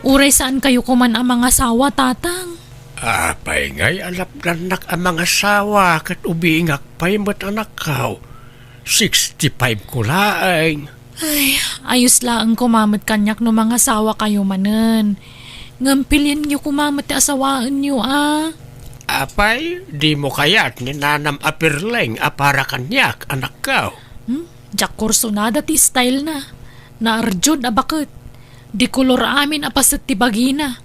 Uray saan kayo kuman ang mga sawa, tatang? Apay ngay alapdanak ang mga sawa kat ubiingak pa'y mat anak kao. 65 ko laeng. Ay, ayos laang kumamat kanyak no mga sawa kayo manen. Ngampilin niyo kumamat ti asawaan niyo, ah. Apay, di mo kayat ni nanam apirleng apara kanyak anak kao. Jak kursonada ti style na. Naarjod abakit. Di kolor amin apasit ti bagina.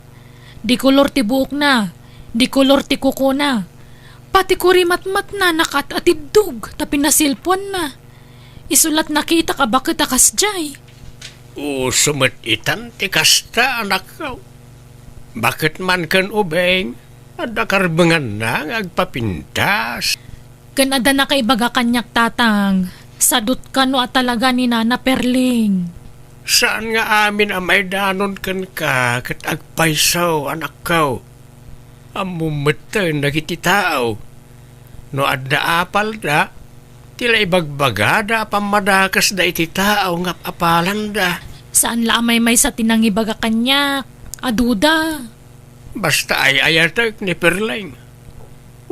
Di kolor ti buok na. Di kolor ti kuko na. Pati kurimat-mat na nakat atidug tapi nasilpon na. Isulat nakita ka bakit akas jay. Sumat itan ti kasta anak kao. Bakit man kan ubeng? Ada karbengan na agpapintas. Ganada na kay baga kanyak, tatang. Sadot ka no at talaga ni Nana Perling. Saan nga amin ang may danon kan ka kat agpaysaw anak kao? Amumatan na kiti tao. No adda apal da, tila ibagbagada pamadakas da iti tao nga apalan da. Saan lamay may sa tinangibaga kanyak? Aduda. Basta ay ayatek ni Perling.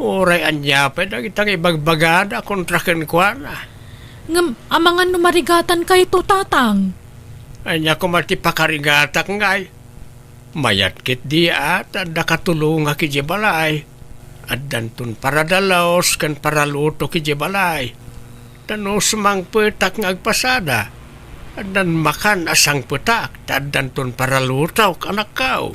Uray anyapay da kitang ibagbagada kontra kenkwana. Ngam, amangan numarigatan kay to, tatang. Anya ko mati pakarigatak ngay. Mayat kit di at adda katulong ki balay. At dantun para dalaos kan para luto ki balay. Tano sumang petak ngagpasada. At dan makan asang petak. At dantun para lutaw kanak kao.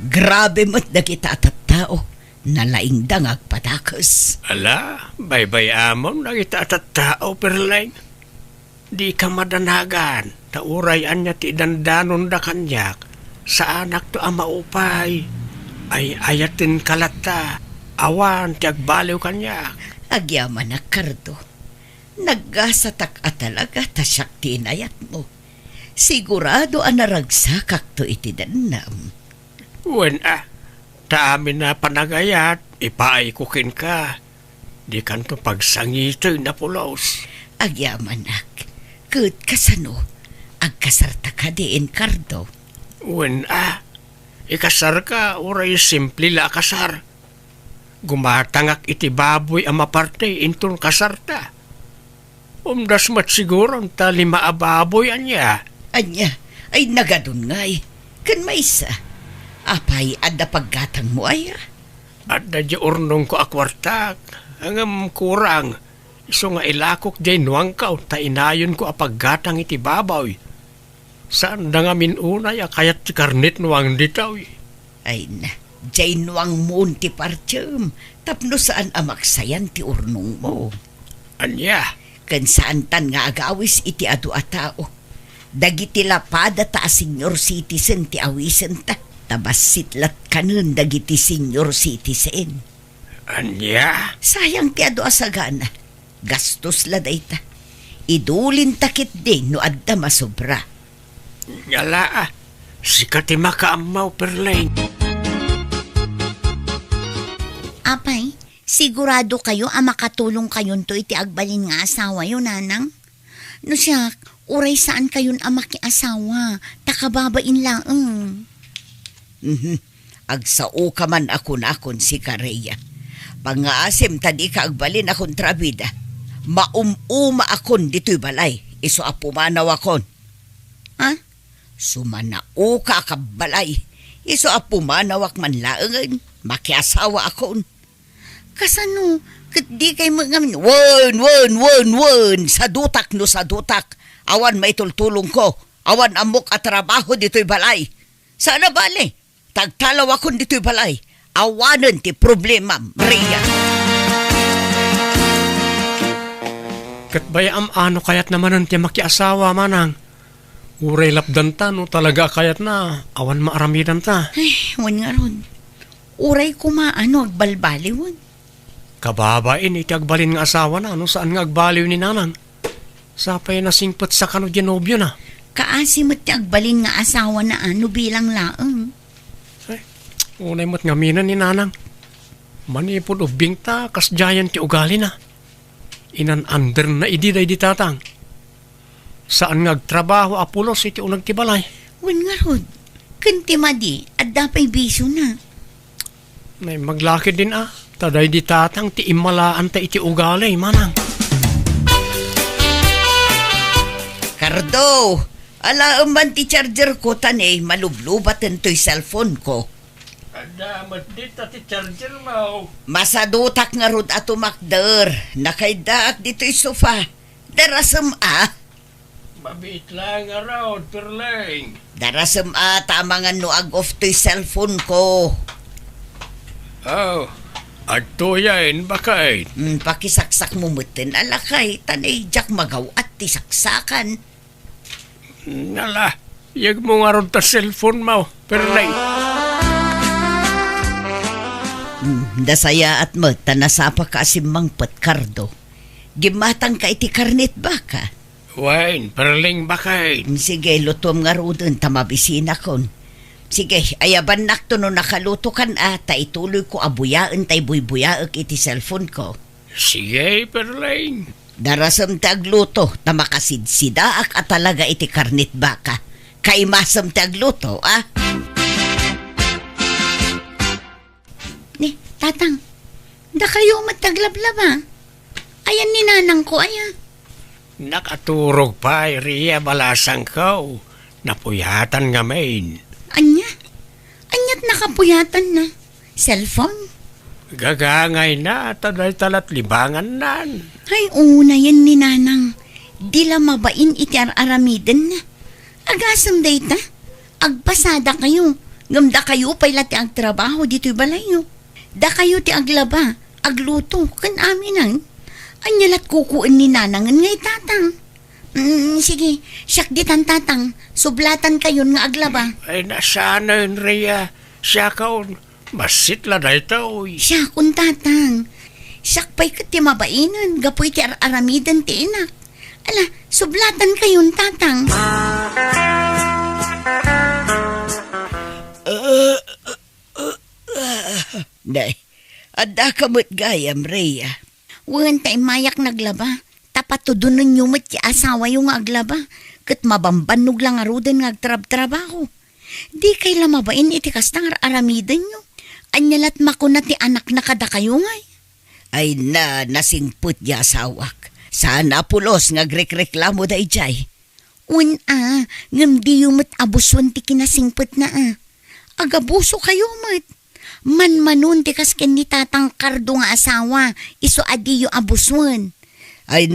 Grabe mo't na kita at tao. Nalaing dangag patakas. Ala, baybay amon nagita at tao Perling. Di ka madanagan. Taurayan niya ti dandanon da kanyak. Sa anak to ang maupay. Ay ayatin kalata. Awan ti agbaliw kanyak. Agyaman na kardo. Naggasatak at talaga tasyak tinayat mo. Sigurado ang naragsakak to iti danam. Wen taamin na panagayat, ipaay kukin ka. Di kanto pagsangito na pulos. Agyamanak, kud kasano, agkasarta ka diin kardo. Wen ikasar ka, uray simple la kasar. Gumatangak iti baboy ang maparte intong kasarta. Umdas mat siguro ta 5 ababoy anya. Anya, ay nagadun ngay. Kan maysa, apay adda paggatang mo ay. Adda di urnong ko akwartak. Angam kurang. Iso nga ilakok di nuang ka ta inayon ko apaggatang iti baboy. Saan da nga minunay kayat ti karnit nuang ditaw. Ay na, jay nuang moon ti partyam. Tapno saan amaksayan ti urnong mo. Anya? Kan saan tan nga agawis iti adu a tao. Dagiti lapada ta a senior citizen ti awisen ta. Tabas sitlat kanun dagiti senior citizen. Anya? Sayang ti adu asagana. Gastos la dayta. Idulin takit din no adda masobra. Yala sikat ti makaamaw Perling. Apay, sigurado kayo ang makatulong kayon to iti agbalin nga asawa yun, nanang? No siya, uray saan kayon ang makiasawa, takababain laeng. Agsao ka man ako na akon si Kareya. Pangaasim tadi ka agbalin akon trabida. Maumuma akon dito'y balay. Iso apumanaw akon. Ha? Sumanao ka kabalay. Iso apumanaw ak man laengan. Makiasawa akon. Kasano? Kat di kay mga... Wen! Sa dutak no sa dutak. Awan may tultulong ko. Awan amok at trabaho dito'y balay. Sana bale? Tagtalaw akon dito'y balay. Awanan ti problema, Maria. Kat bayam ano kayat naman ang ti makiasawa manang. Uray lapdan ta no talaga kayat na. Awan maaramidan ta. Ay, wan nga ron. Uray kumaano agbalbaliwan. Kababain iti agbalin nga asawa na. Ano saan nga agbaliw ni nanang? Sapay na singpet sa kano genobyo na. Kaasimot ti agbalin nga asawa na ano bilang laeng. Unay mo't ngaminan ni nanang. Manipod ubing ta, kas giant ti ugali na. Inan under na idi tatang. Saan nagtrabaho Apulos iti unag ti balay? Wan nga rod. Kanti madi, at dapay bisyo na. May maglaki din Taday di tatang ti imalaan ta iti ugalay manang. Cardo, alaam man ti charger ko tanay, malublubaten to'y cellphone ko. Adamat di ti charger mo. Masadutak nga rod ato makder, nakaidaak dito'y sofa. Darasam Mabit lang araw, Perling. Darasam tamangan no ag-off to'y cellphone ko. Oh, at tuyain bakay. Pakisaksak mo mutin alakay, tanay jak magaw at ti saksakan. Nala, yag mo nga ron ta cellphone mo, Perling. Dasaya at mo, tanasapa ka asimang patkardo. Gimatang ka iti karnit baka. Wain, Perling bakay. Sige, lutom nga rudon, tamabisina kon. Sige, ayaban nakto no nakaluto kan ta ituloy ko abuyaan tay buybuyaak iti cellphone ko. Sige, Perling. Darasam tagluto, tamakasidsidaak at talaga iti karnit baka. Kay masam tagluto, Ni, tatang, da kayo mataglablaba. Ayan ni nanang ko, ayan. Nakaturog pa, Ria, balasang ko. Napuyatan nga main. Anya? Anya't nakapuyatan na. Cellphone? Gagangay na, taday talat libangan nan. Ay, una yan ni nanang. Di la mabain iti aramiden na. Agasam dayta. Agpasada kayo. Ngamda kayo pala ti agtrabaho dito'y balayo. Da kayo ti aglaba. Agluto. Kan aminan. Anyalat kukuin ni nanangan ngay tatang. Sige, siyak di tan tatang. Sublatan kayon nga aglaba. Ay, nasana yun, Ria. Siya kaon. Masitla na ito, uy. Siya kun tatang. Siyak pa'y ti mabainan. Gapoy ti aramidan ti inak. Ala, sublatan kayon tatang. Day, adda kamot gayam, Rhea. Wan tay mayak naglaba. Tapatudunan nyo mat ti asawa yung aglaba. Kat mabambanog lang arudan nga agtrab-trabaho. Di kay lamabain iti kastang aramidan nyo. Anyalat makuna ti anak na kada kayo ngay. Ay nasingput di asawak. Saan Apulos nga grek-reklamo da ijay. Wan ngam di yung mat abuswan ti kinasingput na Agabuso kayo mat. Man-manon ti kasken ni tatang Cardo nga asawa. Iso adi yung abuswan. Ay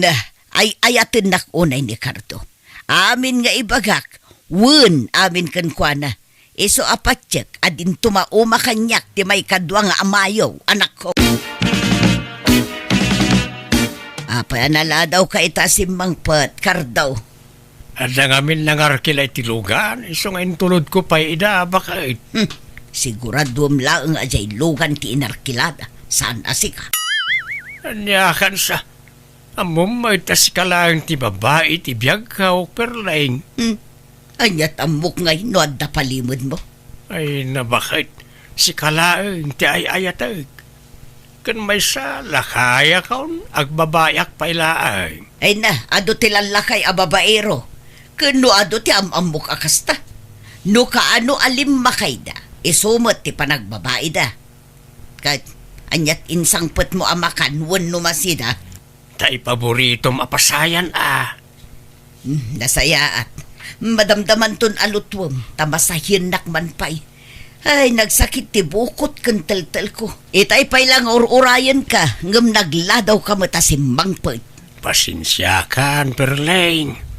ayatin nakunay ni Cardo. Amin nga ibagak. Wun amin kankwana. Iso apatsyak adin tumauma kanyak ti may kadwa nga amayaw, anak ko. Payanala daw ka itasimang pat, Cardo. At ang amin nangarkilay tilugan. Iso nga intulod ko pa ida, bakit? Siguradom lang ajay lugan ti inarkilada. Saan asika? Anyakan sa. Amom may tas ka lang ti babae ti biyag ka o Perling. Anyat amok ngay no adda palimod mo. Ay na bakit? Si kalaang ti ay-ayatag. Kan may sa lakaya kaon agbabayak pa ilaang. Ay na, ado ti lalakay a babaero. Kano ado ti amamok akasta. No kaano alim makayda. Isumot ti panagbabae da. Kahit anyat insangpet mo amakan, wan numasida. Tay paborito mapasayan Nasayaat. Madamdaman ton alutwam, tamasahin nakman pa'y. Ay, nagsakit ti bukot kan tel-tel ko. Itay pa'y lang urayan ka, ngam nagladaw ka matasimang pa'y. Pasensya kan, Perling.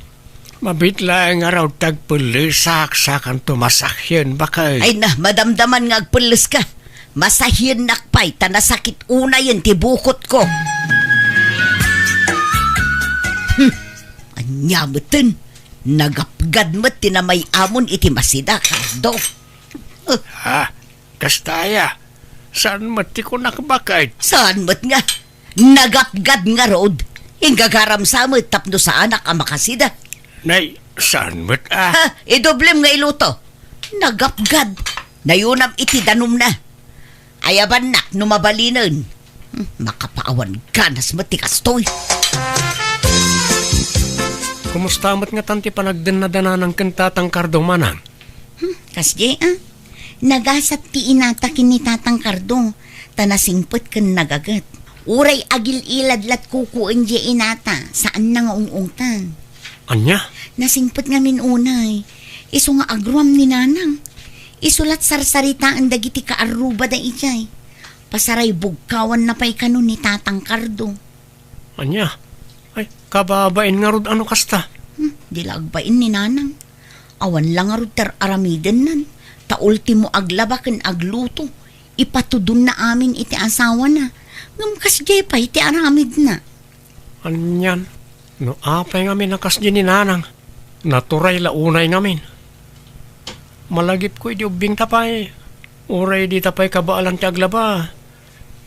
Mabitla nga raw tagpulisak sa kan tumasakyan bakay. Ay na, madamdaman nga agpulis ka. Masahin nakpay, tanasakit una yan ti bukot ko. Anyamutin, nagapgad mo't tinamay amon iti masida, Cardo. Ha? Kastaya, saan mati ko nakabakay? Saan mo't nga? Nagapgad nga road. Ingagaram sa mo tapno sa anak ang makasida. Nay, saan mat Idoblem nga iluto. Nagapgad. Nayunam iti danum na. Ayaban nak numabalinan. Makapaawan ganas matikas to'y. Kumusta mat nga tanti panagdanadana ng kantatang Kardo manang? Kasdi nagasat ti inatakin ni Tatang Kardo, tanasingpet kan nagagat. Uray agil iladlat kukuan di inata, saan na nga ungungtan. Anya? Nasingpet nga minunay, iso nga agruam ni nanang. Isulat sarsarita ang dagiti kaaruba da ijay. Pasaray bugkawan na pa'y kanon ni Tatang Kardo. Anya? Ay, kababain nga rod ano kasta? Dilagbain ni nanang. Awan lang nga rod aramiden nan. Ta ultimo aglabakan agluto. Ipatudun na amin iti asawa na. Ngamkas jay pa iti aramid na. Anyan? No apay ngamin nakas di ni nanang. Naturay launay ngamin. Malagip ko iti ubing tapay. Uray di tapay kabaalan ti aglaba.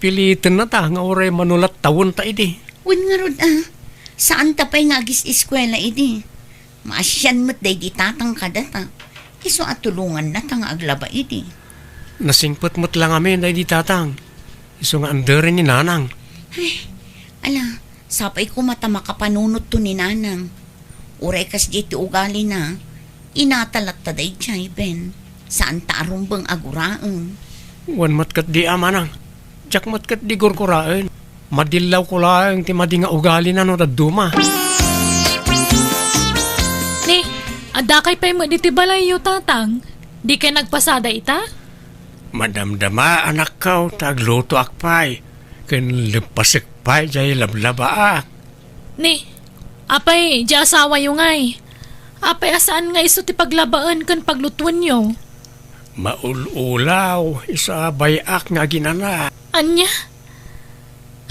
Pilitin na ta nga uray manulat tawon ta iti. Wen nga rod saan tapay nga agis eskwela iti. Maasyan mo't day di Tatang kadata. Iso at tulungan na tang aglaba iti. Nasingpot-mot lang amin day di tatang. Iso nga anderin ni nanang. Ala, sapay ko mata makapanunot to ni nanang. Uray kas di ti ugali na. Inatalat ta day jay ben. Saan ta arumbang aguraan. Wan matkat di amanang. Tsak matkat di gurkuraan. Madilaw ko lang ti madi nga ugali na no daduma. Ni, adakay pa'y mo diti balayo, Tatang. Di ka nagpasada ita? Madamdama anak kaw tagluto akpay. Ken lepasik pay jay lablaba ak. Ni, apay, di asawa yung ngay. Apay, asaan nga iso ti paglabaan kan paglutuan nyo? Maululaw, isabay ak nga ginana. Anya?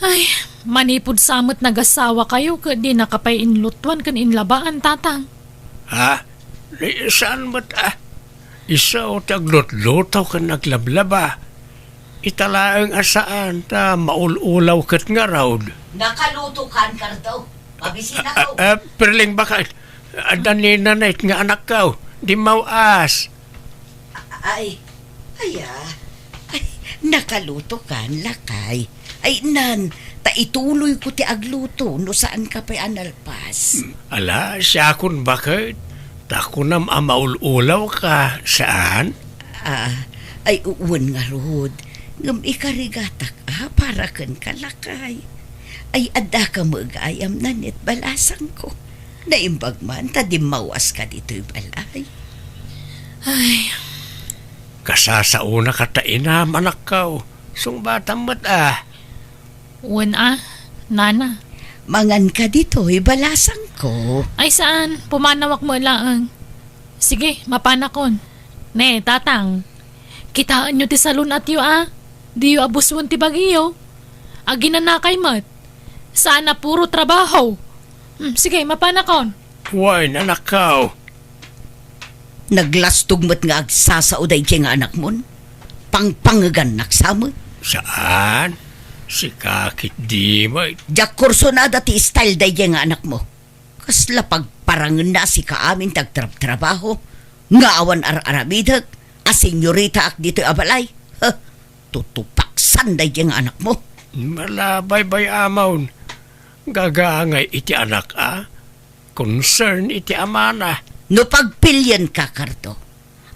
Ay, manipod samot nagasawa kayo ka di nakapay inlutuan kan inlabaan, Tatang. Ha? Saan ba't isa o taglot-lotaw ka naglablaba. Italaang asaan ta maululaw kat nga raw. Nakaluto kan, Kardo. Mabisina ko. Perling baka adanin na nait nga anak kaw. Di mawas. Ay, nakaluto kan, lakay. Ay, nan, taituloy ko ti agluto no saan ka pa'y analpas. Ala, siya kun bakit? Tako na maululaw ka. Saan? Ay, uwan nga rod. Ngam ikarigatak, para kan kalakay. Ay, adda ka mag-ayam na net balasang ko. Naimbag man, tadi mawas ka dito'y balay. Ay, Kasasauna ka taina, manak kaw. Sung batang mat wan nana. Mangan ka dito'y balasang ko. Ay saan? Pumanawak mo lang. Sige, mapanakon. Ne, Tatang. Kitaan nyo ti salon at yo Di yo abuswan ti bagiyo. Aginanakay mat. Sana puro trabaho. Sige, mapanakon. Huwag anak kaw. Naglastog mo't nga agsasauday siya nga anak mon. Pangpangagan naksamot. Saan? Si kakit di mo. Diyak kurso na dati style day siya nga anak mo. Kasla pagparangan na si kaamin tagtrabaho. Nga awan ar-aramidag. A senyorita ak dito abalay. Tutupaksan day siya nga anak mo. Malabay-bay amawn. Gagangay iti anak Concern iti amana. No pagpilyan ka, Kardo.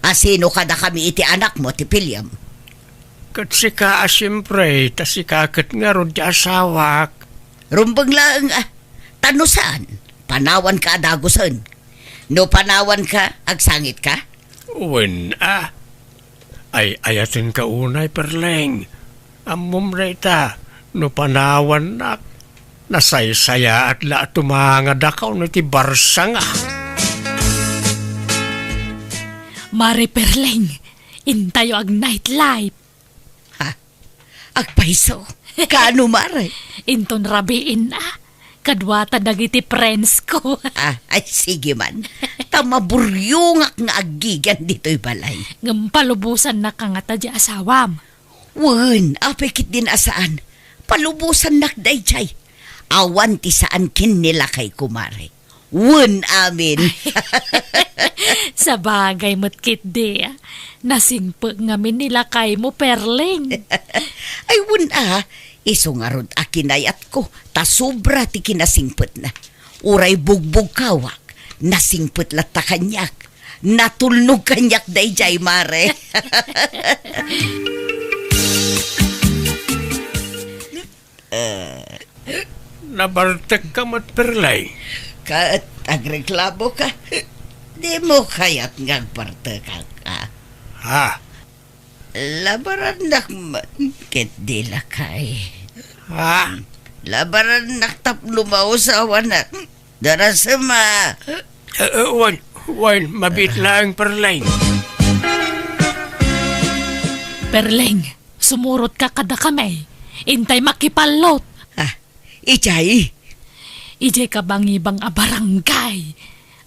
Asino kada kami iti anak mo, ti pilyam. Kat si ka siyempre, ta si kakat nga ron di asawak. Rumbang lang, tano saan? Panawan ka adagusan. No panawan ka, agsangit ka? Uwin Ay ayatin ka unay perleng. Amom reta, no panawan nak. Nasaysaya at la tumanga dakaw no ti barsa nga. Mari Perleng, intayo ag nightlife. Agpaiso, kaano mare? Inton rabiin kadwata dagiti friends ko. Ay sige man, tamaburyungak nga agigan dito'y balay. Ngampalubusan na kangata di asawam. Wan, apikit din asaan. Palubusan nakday chay. Awan ti saan kin nila kay kumare. Wan amin. Sa bagay mo't kit di nasingpag ngamin nila kay mo Perleng. Ay wan iso nga rod akinayat ko. Ta sobra ti kinasingput na. Uray bugbog kawak. Nasingput lata kanyak. Natulnog kanyak dayjay, mare. Nabartek ka mat perlay. Kaat agreklamo ka. Di mo kayat ngagparte ka. Ha? Labaran nak ket dila kay. Ha? Labaran nak tap lumaw sa awanak. Darasama. Wan, mabit lang perlay. Perleng, sumurot ka kada kamay. Intay makipalot. Ijay. Ijay ka bang ibang abarangay.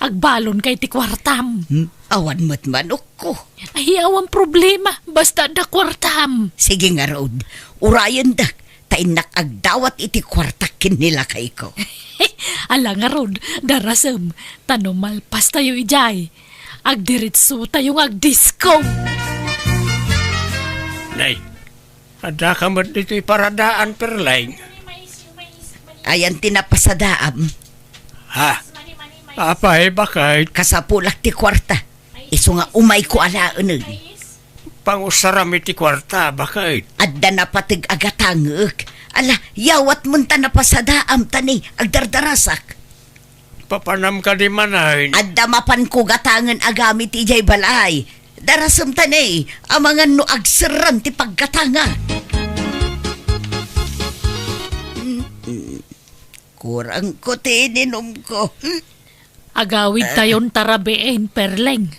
Agbalon kay ti kwartam. Awan mo't manok ko. Ay, awang problema. Basta da kwartam. Sige nga road. Urayan dak. Tainak agdawat iti kwartakin nila kay ko. Ala nga rod, darasem. Tanumalpas tayo ijay. Agdiritso tayong agdisco. Nay, ada ka mat dito'y paradaan perlay. Ayan tinapasadaam. Ha? Apay, bakit? Kasapulak ti kwarta. Iso nga umay ko alaan. Pangusaram iti kwarta, bakit? Adda na patig agatangek. Ala, yawat munta na pasadaam tani, agdardarasak. Papanam ka di manay. Adda mapan ko gatangan agamit ijay balay. Darasam tani, amangan no agseran ti paggatanga. Kurang ko tininom ko. Agawid tayon tarabeen, perleng.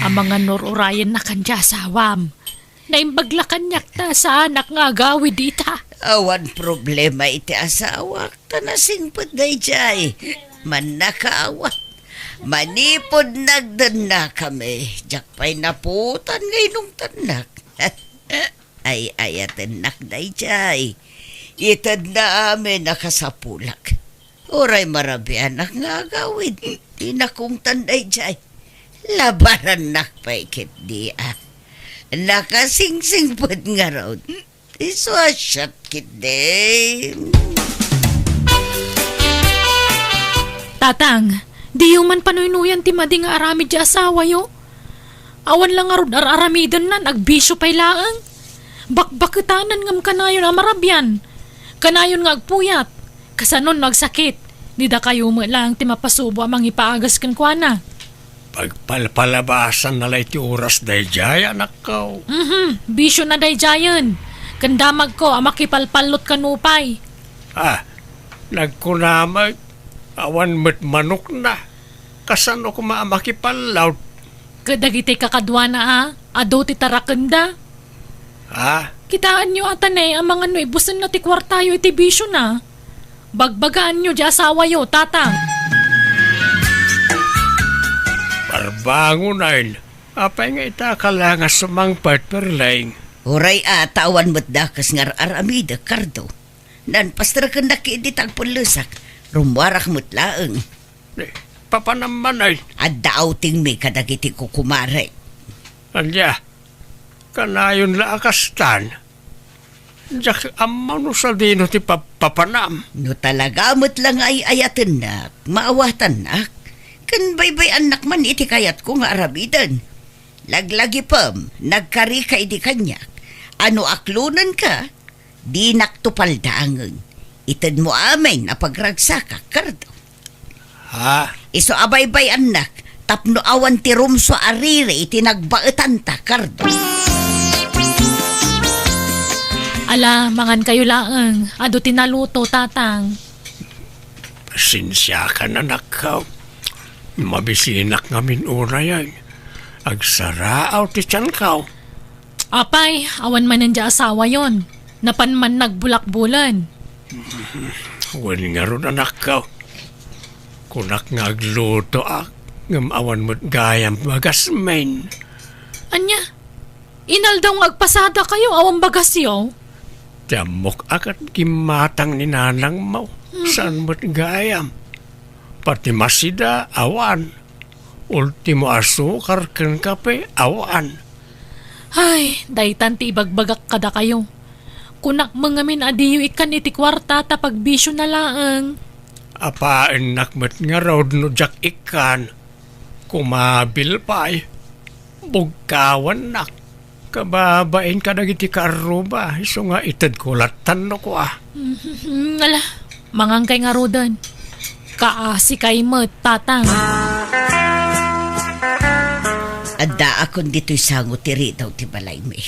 Ang mga nururayan na kanya sawam. Naimbaglakan niyak na sa anak nga agawid dita. Awan problema iti asawak. Tanasing dayjay. Man nakaawat. Manipod nagdan na kami. Diyak pa'y naputan ngayon tanak. Ay ayaten nak dayjay. Itad na amin nakasapulak. Oray marabi anak nga agawid. Di na kong tanday dayjay. Labaran nak paikit di nakasingsing pod nga raw. Iswasyat kit din. Tatang, di man panuynuyan ti madi nga aramid di asawa yo. Awan lang nga rod aramidan na, nagbisyo pa'y laang. Bakbakitanan ngam kanayon amarabyan. Kanayon nga agpuyat. Kasanon nagsakit. Nida kayo mo lang ti mapasubo amang ipaagas kan kwa na. Pagpalpalabasan na ti oras dayjay, anak ko. Bisyo na dayjayan. Kandamag ko, amakipalpalot kanupay. Nagkunamag. Awan met manok na. Kasano ko maamakipalaw? Kadagiti kakadwa na ado ti tarakanda. Kitaan nyo atanay, ang mga busan na ti kwartayo iti bisyo na. Bagbagaan nyo di asawa yo, tatang. Parbango na yun. Apay nga itakalangas sumangpat perlaing. Oray tawan mo't dakas nga aramida, Cardo. Nan pastrakan na kiititag pulusak. Rumwarak mo't laeng. Papanaman ay. Adda outing mi kadagiti ko kumare. Anya, kanayon laakastan. Diyak amano sa dino ti papanam. No talaga mo't lang ay ayaten nak, maawatan nak. Kan baybay anak man iti kayat ko nga arabidan. Laglagi pam, nagkari ka iti kanyak. Ano aklunan ka? Di naktupaldangan. Itad mo amin na pagragsaka, Cardo. Iso abaybay anak, tapno awan ti rumso arire iti nagbaetan ta, Cardo. Ala, mangan kayo laang. Ado tinaluto, tatang. Pasensya ka na nakaw. Mabisinak ngamin una yan. Agsaraaw ti tiyan kaw. Apay, awan man nandya asawa yon. Napan man nagbulak-bulan. Wan nga ron anak kaw. Kunak nga agluto ngam awan mo't gayam magasmen. Anya, inal daw nga agpasada kayo, awang bagasyo. Damok akat gimatang ni nanang mo. Saan mo't gayam? Pati masida, awan. Ultimo asukar ken kape, awan. Ay, daytan ti ibagbagak kada kayo. Kunak mangamin adiyo ikan iti kwarta ta pagbisyo na laang. Apaan nakmet nga road no jak ikan. Kumabil pa'y. Bugkawan nak. Kababain ka nagiti kaaruba. Iso nga itad ko latan no ko ah. Ala, mangangkay nga rodan. Kaasi kay mo, tatang. Adda akon dito'y sangot tiri daw ti balay mi.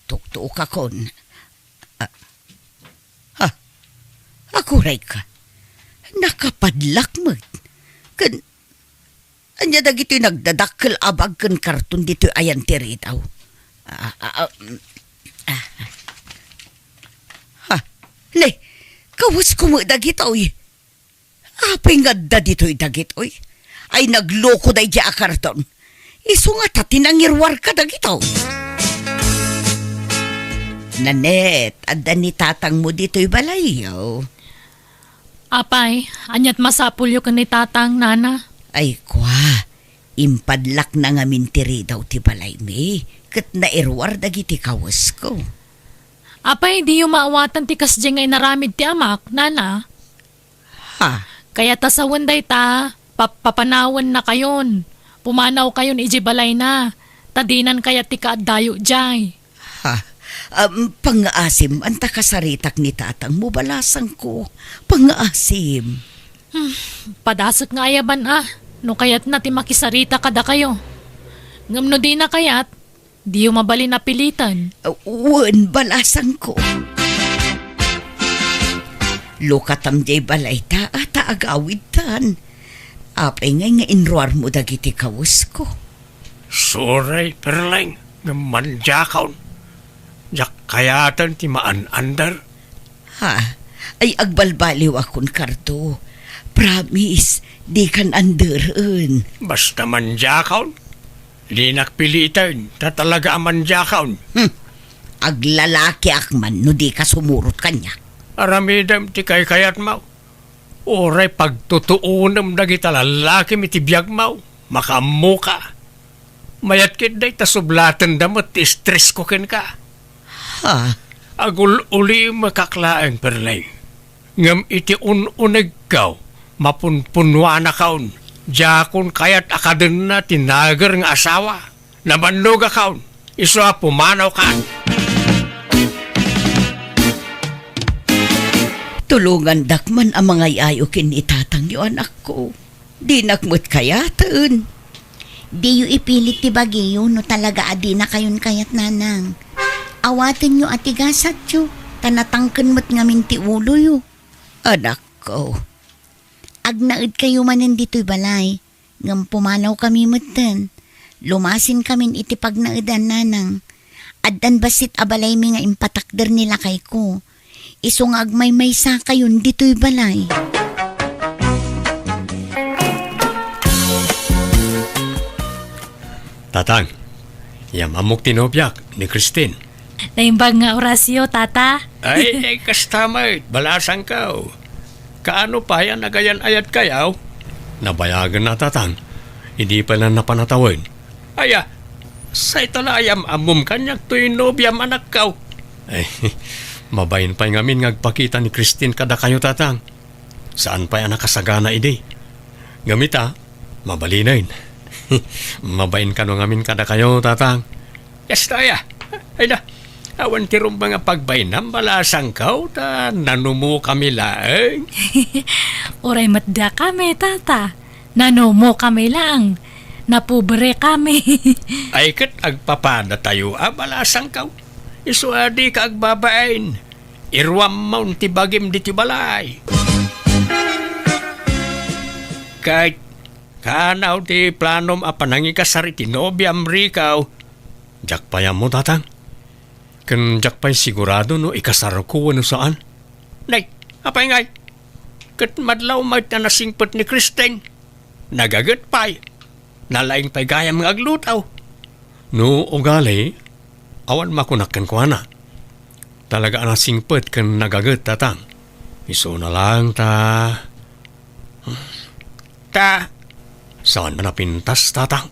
Tuktuok akon. Akuray ka. Nakapadlak mo. Anya dagito'y nagdadakkel abag kan karton dito'y ayan tiri daw. Ne, kawas ko mo dagito'y. Apay nga da dito'y dagito'y. Ay nagloko day di karton. Iso nga tatinangirwar ka dagitaw. Nanet, adda ni tatang mo dito'y balayaw. Apay, anyat masapulyo ka ni tatang, nana. Ay kwa, impadlak na nga mintiri daw ti balay mi. Kat nairwar dagiti kawas ko. Apay, di yung maawatan ti kasdya ngay naramid ti amak, nana. Ha? Kaya tasawan day ta, papanawan na kayon. Pumanaw kayon ijibalay na. Tadinan kaya ti kaadayo jay. Ha? Pangaasim, anta kasaritak ni tatang mo balasang ko. Pangaasim. Padasok nga ayaban no kayat na ti makisarita kada kayo. Ngamno di na kayat, di yung mabali na pilitan. Wan balasang ko. Lukatam jay balay ta ata agawid tan. Apay nga inruar mo dagiti kawas ko. Suray, perleng. Ngamanjakaon. Jak kayatan ti maan-andar. Ha? Ay agbalbaliw akon karto. Promise, di kan anderen. Basta manjakaon. Di nakpilitan. Tatalaga ang manjakaon. Aglalaki akman no di ka sumurot kanya. Aramidam ti kayat mau. Oray pagtutuunam dagita lalaki mi ti biyag mau. Makamuka. Mayat kit day tasublatan damot ti stress ko ken ka. Ha? Agul uli makaklaang perlay. Ngam iti ununeg kaw. Mapunpunwa na kaon. Jakon kayat akaden na tinagar nga asawa. Nabannog kaon. Iso pumanaw ka. Tulungan dakman ang mga yayo kinitatang yung anak ko. Di nakmut kayatan. Di yu ipilit ti bagiyo no talaga adi na kayon kayat nanang. Awatin nyo at igasat yu. Tanatangken mo't ngamin ti ulo yu. Anak ko. Agnaid kayo manin dito'y balay. Ngam pumanaw kami mutten. Lumasin kamin iti pagnaidan nanang. Addan basit abalay mi nga impatakder nila kay ko. Iso nga agmay may sa kayon dito'y balay. Tatang, yamamok tinobyak ni Christine. Naimbag nga orasyo, tata. Ay, kastamay, balasang kaw. Kaano pa yan nagayan ayat kayaw? Nabayagan na tatang, hindi pa lang napanatawin. Aya, sa italayam amum kanyak to'y nobyam anak kaw. Ay, mabayin pa'y ngamin ngagpakita ni Christine kada kayo tatang. Saan pa yan nakasagana idi? Gamita, mabalinain. Mabayin ka no ngamin kada kayo tatang. Yes, taya. Ay na. Awan tirong mga pagbainam balasang kaw ta nanumo kami laeng. Oray matda kami, tata. Nanomo kami lang. Napubre kami. Ay kat agpapada tayo balasang kaw. Iso adi ka agbabain. Irwam maun ti bagim di ti balay. Kahit kanaw ti planom apanangi kasari ti nobyam rikaw. Jak payam mo tatang. Kan jak pa'y sigurado no ikasaro ko ano saan. Nay, apay ngay. Kat madlaw may tanasingpot ni Christine. Nagagat pa'y. Nalaing pa'y gayam ng aglutaw. No, ugali, awan makunakan ko na. Talaga nasingpot kan nagagat tatang. Iso na lang ta. Saan man napintas tatang?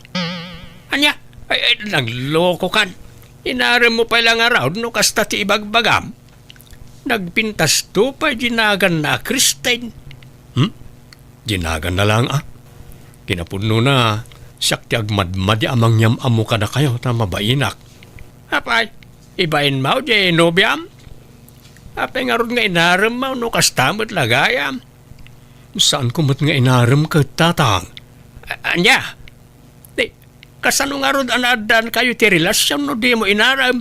Anya, ay nagloko kan. Inaram mo pa lang araw no kasta ti ibagbagam. Nagpintas to pa ginagan na Christine. Ginagan na lang Kinapuno na, siyak ti agmadmadi amang yam amo ka na kayo, tama ba inak? Apay, ibain mo di nobyam? Apay nga ron nga inaram mo, no kastamot lagayam. Saan ko mat nga inaram ka, tatang? Anya, di, kasano nga ron anadan kayo ti relasyon no di mo inaram?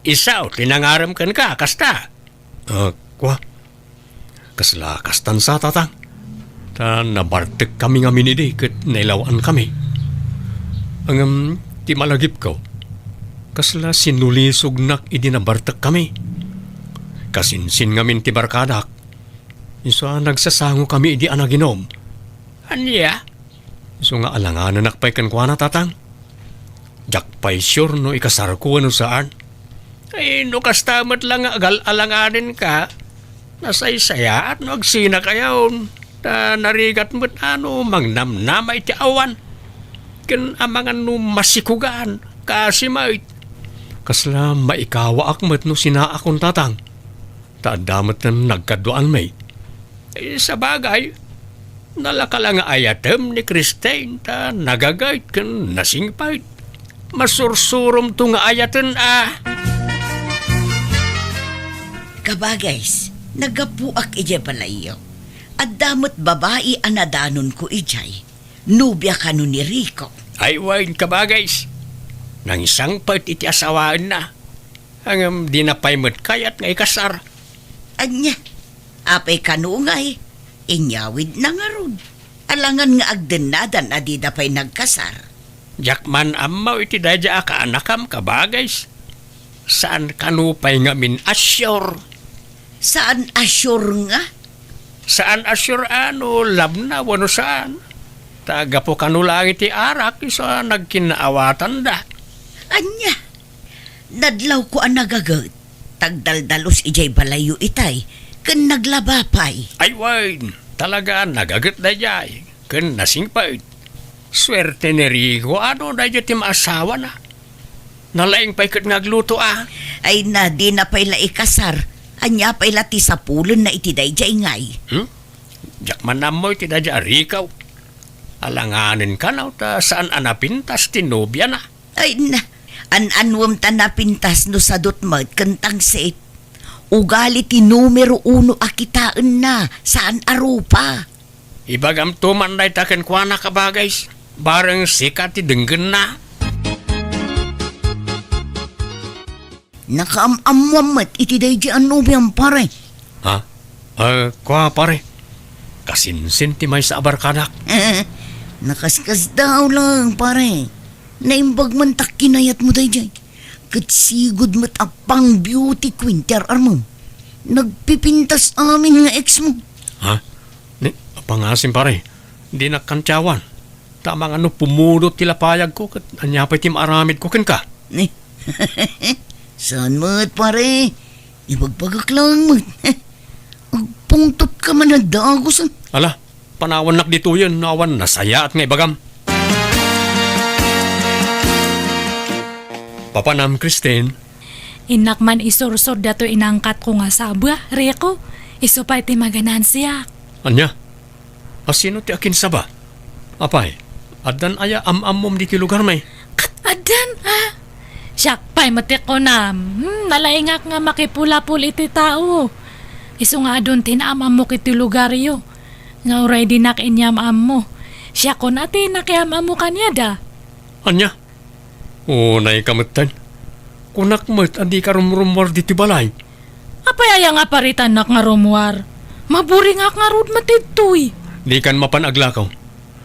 Isaw, tinangaram kan ka, kasta? Kwa? Kasla kastan sa tatang? Ta nabartek kami nga minidi ket nailawaan kami. Ang ti malagip ko, kasla sinulisog nak idi nabartek kami. Kasinsin ngamin ti barkadak. Isa nagsasango kami idi anaginom. Anya? Iso nga alanganan nakpay kan kwa na tatang. Jakpay sure no ikasar ko ano saan. Ay no kastamat lang alanganin ka. Nasaysaya at no agsina kayaon. Ta narigat mo't mangnamnama iti awan. Ken amangan no masikugan, kasi mait. Kasla maikawa akmat no sinaakon tatang. Ta damat na nagkaduan may. Sa bagay, nalakalang ayatem ni Christine ta nagagayt ken nasingpait. Masursurom to nga ayaten Kabagays, nagapuak ije balayo. At damot babae anadanon ko ijay. Nubya ka nun ni Rico. Ay wain kabagays. Nang isang part iti asawaan na. Ang dinapaymat kayat nga ikasar. Anya, apay kanungay. Inyawid na nga ron. Alangan nga agdenadan adida pa'y nagkasar. Jakman amaw iti dadya ka anakam kabagays. Saan kanupay nga min asyur? Saan asyur nga? Saan asyur labna wano saan? Taga po kanulang iti arak isa nagkinaawatan da. Anya, nadlaw ko ang nagagat. Tagdaldalos ijay balayo itay. Ken naglabapay. Ay wain, talaga nagagat da jay. Ken nasingpait. Swerte ni Rico da jay ti maasawa na. Nalaing pa'y kat ngagluto Ay na di na pa'y laikasar. Anya pa'y lati sa pulon na iti dayjay ngay. Jakman na mo iti dadya Rico. Alanganin ka na ta saan anapintas ti nobya na. Ay na, anwam ta napintas no sa dutmag kentang set. Ugali ti numero 1 akitaan na saan arupa. Ibagam tumanday taken kwa na kabagays. Barang sikat ti denggen na. Nakaamamwamat iti dayjay anubiyang pare. Kwa pare. Kasinsin ti may sa abarkadak. Nakaskas daw lang pare. Naimbag man tak kinayat mo dayjay. Katsigod mo't apang beauty queen ter armon. Nagpipintas amin nga ex mo. Pangasim pare. Di nakantyawan. Tamang pumulot tilapayag ko kat anyapay ti maaramid ko ken ka. Saan mo't pare? Ibagpagak lang mo't. Agpungtot ka man na dagos. Ala, panawan nak dito yun. Nawan nasaya at nga ibagam. Papanam, Christine. Inak man isursod dato inangkat ko nga sabwa, Rico. Iso pa iti maganan siya. Anya? Asino ti akin saba? Apay, adan aya am-amom di ti lugar may. Adan, Siyak pa'y matik ko na. Nalaingak nga makipula-pul iti tao. Iso nga doon tinaamam mo kiti lugar yo. Nga uray di nakinyam-am mo. Siya ko natin nakiamam mo kanya da. Anya? Nay kamutan. Kunak mo't andi ka rumrumwar di ti balay. Apay aya nga paritan nak nga rumwar. Maburi nga nga rud matidtoy. Di kan mapanaglakaw.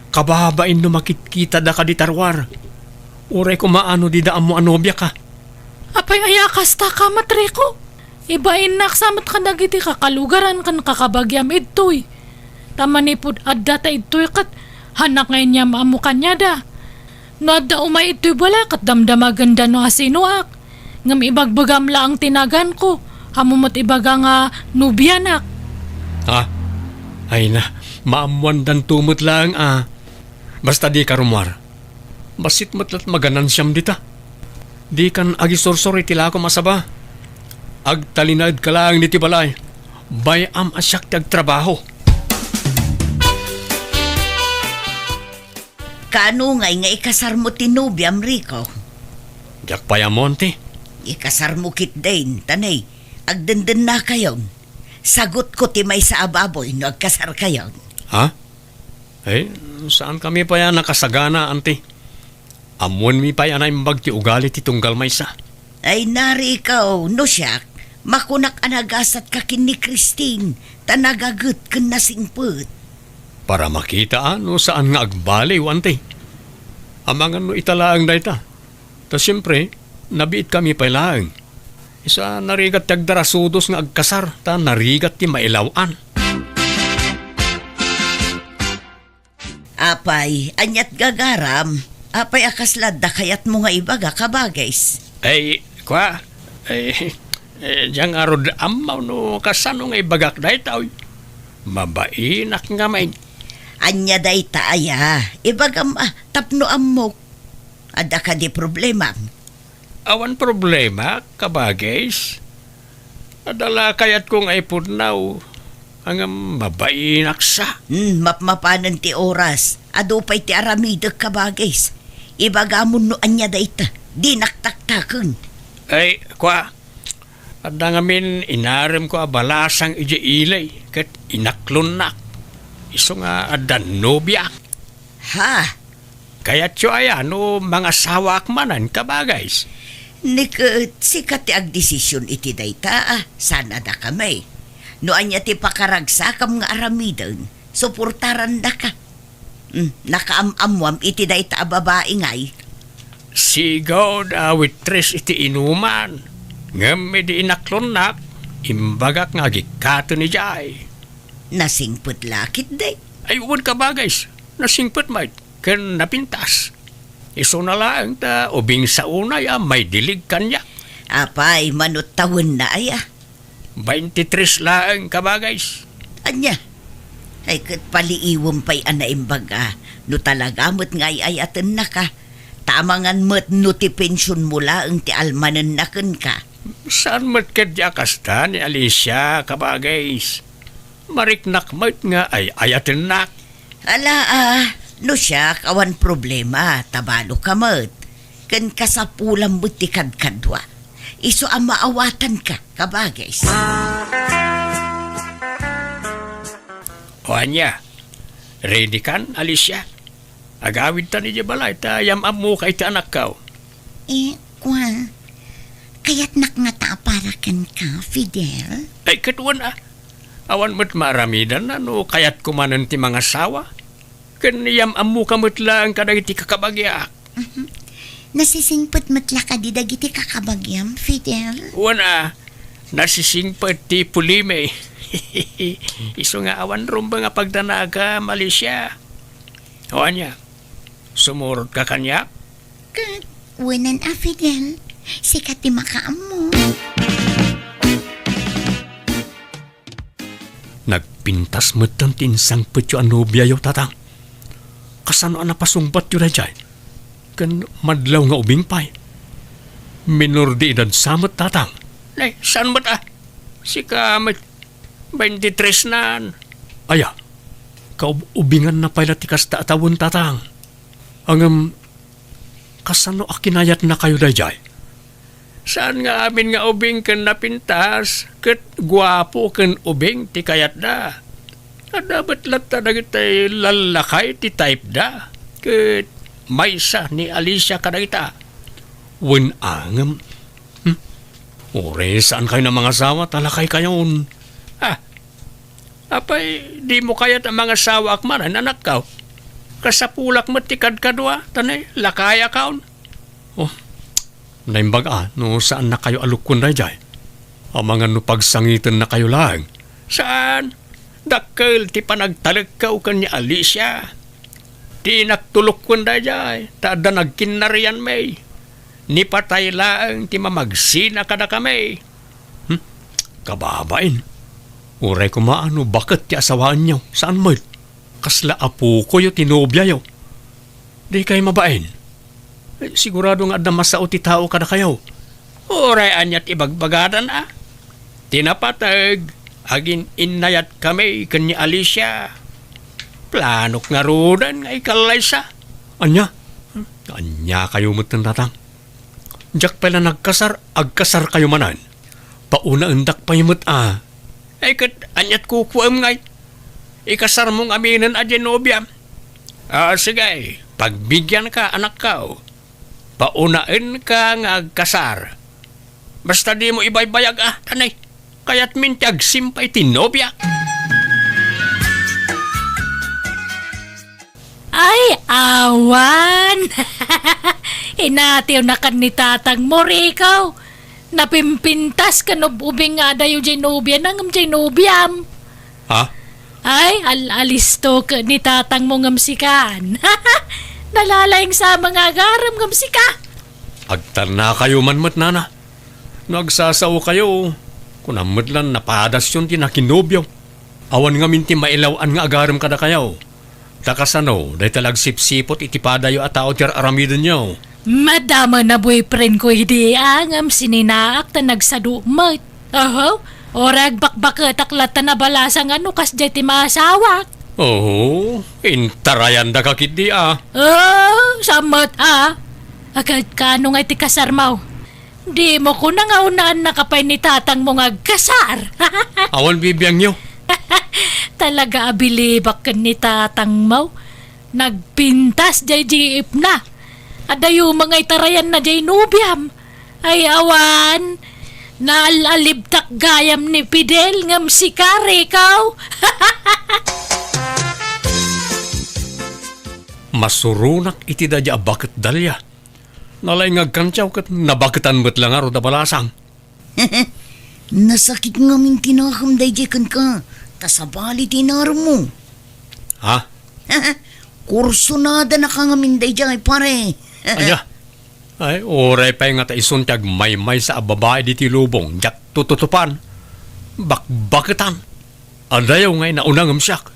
Kababain no makitkita da ka di tarwar. Uray ko maano di daan mo anobya ka. Apay aya kasta ka matriko. Ibain naksamat ka dagiti kakalugaran kan kakabagyam idtoy. Tamanipod adda ta idtoy kat hanak ngayon niya maamu kanya da. No adda umay idtoy bala kat damdamaganda no asinuak. Ngam ibagbagam lang tinagan ko. Hamumot ibaga nga nubyanak. Ay na, maamuan dan tumot lang Basta di ka rumwar. Basit matlat maganan siyam dita. Di kan agisorsor itila ko masaba. Agtalinad ka lang ni tibalay. Bayam asyak ti agtrabaho. Kano nga ikasar mo tinubyam, Rico? Jak payamonte. Ikasar mo kit din, tanay. Agdenden na kayon. Sagot ko ti may sa ababoy no agkasar kayon. Ha? Eh, saan kami pa yan nakasagana, ante? Amon mi pa yan ay mbag ti ugali ti tunggal may sa. Ay nari ikaw, no siyak. Makunak anagasat ka kin ni Christine. Tanagagut ken nasingput. Para makita ano saan nga agbaliw, ante. Amangan no italaang dayta. Ta siyempre, nabiit kami pa ilaang. Isa narigat tagdarasudos nga agkasar, ta narigat ti mailawan. Apay, anyat gagaram. Apay akaslad da kayat mo nga ibaga kabagays. Ay, kwa, diyang arod amaw no kasano nga ibagak dayta, oy. Mabainak nga main. Anya day taaya. Ibagam tapno amok. Ada ka di problema. Awan problema, kabagays. Adala kayat kong ipudnaw. Ang mabainak sa. Mapmapanan ti oras. Ado pa'y ti aramideg kabagays. Ibagamon no anya day ta. Di naktaktakon. Ay, kwa. Adda ngamin inarem ko abalasang ije ilay. Kat inaklon nak. Iso nga adan nobya. Ha? Kaya tiyo ay ano mga sawak manan kabagays. Niket, sikat ti agdesisyon iti dayta. Sana da kamay. No anya ti pakaragsa kam nga aramidon. Suportaran da ka. Nakaamamwam iti dayta a babae ngay. Sigaw da waitress iti inuman. Ngam di inaklon nak. Imbagak nga gikato ni Jai. Nasingput lakit day. Ay, uwan ka ba, guys? Nasingpot, mate. Kan napintas. Iso na lang ta, ubing sa unay, may dilig kanya. Apay, manot tawon na ay 23 lang ka ba, guys? Anya? Ay kat paliiwam pa'y anaimbaga. No talaga mo't ngay ayatan na ka. Tamangan mo't no ti pensyon mula ang ti almanan na kan ka. Saan mo't kadya kasta ni Alicia ka ba, guys? Mariknak mo't nga ay ayatin nak. Ala no siya kawan problema, tabalo ka mo't. Kan kasapulang mo't ti kadkadwa. Iso ang maawatan ka, kabagays. O anya, ready kan, Alicia? Agawid ta ni Jabalay, tayam mo kay ti anak ka. Kwa, kaya't nakngataparakan ka, Fidel? Ay, katuan Awan mo't maramidan na no, kaya't kumanan ti mga sawa. Kaniyam amu kamot lang kadag iti kakabagyak. Nasisingpot matla ka di dagiti kakabagyam, Fidel? Wana, nasisingpot ti pulime. Iso nga awan rumba nga pagdanaga, Malaysia. O anya, sumurot ka kanya? Wanan Fidel. Sikat ti makaam mo. Nagpintas mo't ang tinsang petyo anobya yo tatang. Kasano napasungbat yun na dyan? Kan madlaw nga ubing pay. Minor di edad samot tatang. Nay, saan mo't Sika 23 nan. Aya, kaubingan na pala ti kasta atawon tatang. Ang kasano akinayat na kayo na dyan? Saan nga amin nga ubing kan napintas? Kat guwapo kan ubing ti kayat da. At dapat lata na kita'y lalakay ti type da. Kat maysa ni Alicia ka na kita. Wen angam. Ore, saan kayo ng mga sawa? Talakay kayon. Apay, di mo kayat ang mga sawa akmanan, anak ka. Kasapulak mo tikad kadwa, tanay, lakaya kaon. Oh, naimbaga, no saan na kayo alukon na dyan? Ang mga no pagsangitan na kayo lang. Saan? Dakkel ti panagtalagkaw kanya Alicia. Ti naktulok ko na dyan. Tada nagkinarian may. Ni patay lang ti mamagsina ka na kami. Kababain. Uray ko maano, bakit ti asawaan niyo? Saan mo? Kasla apo ko yung tinobya yo. Di kayo mabain. Sigurado nga damasao ti tao ka na kayo. Uray anyat ibagbagadan Tinapatag, agin inayat kami kanya Alicia. Planok nga rudan nga ikalay sa. Anya? Anya kayo mo't ng tatang. Jak pala nagkasar, agkasar kayo manan. Pauna undak pa yung Ay kat, anyat kukuam ngay. Ikasar mong aminan a Genovia. Sige, pagbigyan ka anak ka. Paunain ka nga agkasar. Basta di mo ibaybayag tanay. Kaya't mintyag simpay tinobya. Ay, awan! Inatiw na kan ni tatang mo, ikaw. Napimpintas ka ubing nga dayo Genovia nangam Genoviam. Ha? Ay, alisto ka ni tatang mo ngamsikan. Nalalayang sa mga garam ngamsika. Agtar na kayo manmat nana. Nagsasaw kayo. Kung amadlan napadas yun tinakinobyaw. Awan nga minti mailawan nga agaram kada kayo. Takasano, dahi talag sipsipot itipadayo at tao tiyar aramidon nyo. Madama na boyfriend ko hindi angam sininaak ta nagsadumat. Orag bakbakat aklat na balasang ano kas jay ti masawak. Intarayan da kakit di Samat Agad kano nga ti kasarmaw. Di mo ko nangaunaan nakapay ni tatang mo nga kasar. Awan bibiyang nyo. Talaga abilibak kan ni tatang mo. Nagpintas jay jiip na. Adayo mga itarayan na jay nubiam. Ay awan. Naalalibtak gayam ni Fidel ngam si Karikaw. Masurunak iti dadya bakit dalya. Nalay ngagkantyaw kat nabakitan mo't lang aro da balasang. Nasakit nga min tinakam day kan ka. Tasabali tinar mo. Ha? Kurso nada na ka nga min day pare. Aya. Ay, oray pa nga ta isuntag may sa babae di ti lubong. Jak tututupan. Bakbakitan. Adayaw ngay naunang amsyak.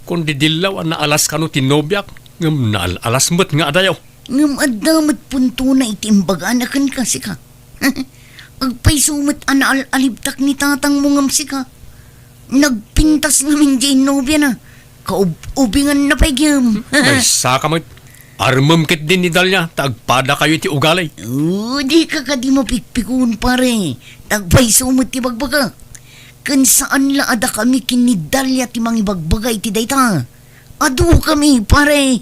Kung didilaw na alas kano tinobyak. Ngam na alas mo't nga adayaw. Ngam adamat punto na itimbagaan na kan kasi ka. Agpay sumat ana alibtak ni tatang mo ngam si ka. Nagpintas namin dyan nobya na. Kaubingan na pagyam. Ay, saka mo't armam kit din ni Dalya. Tagpada kayo ti ugalay. Di ka di mapikpikun pare. Tagpay sumat ti bagbaga. Kan saan la ada kami kinidalya ti mga bagbagay ti dayta. Adu kami pare.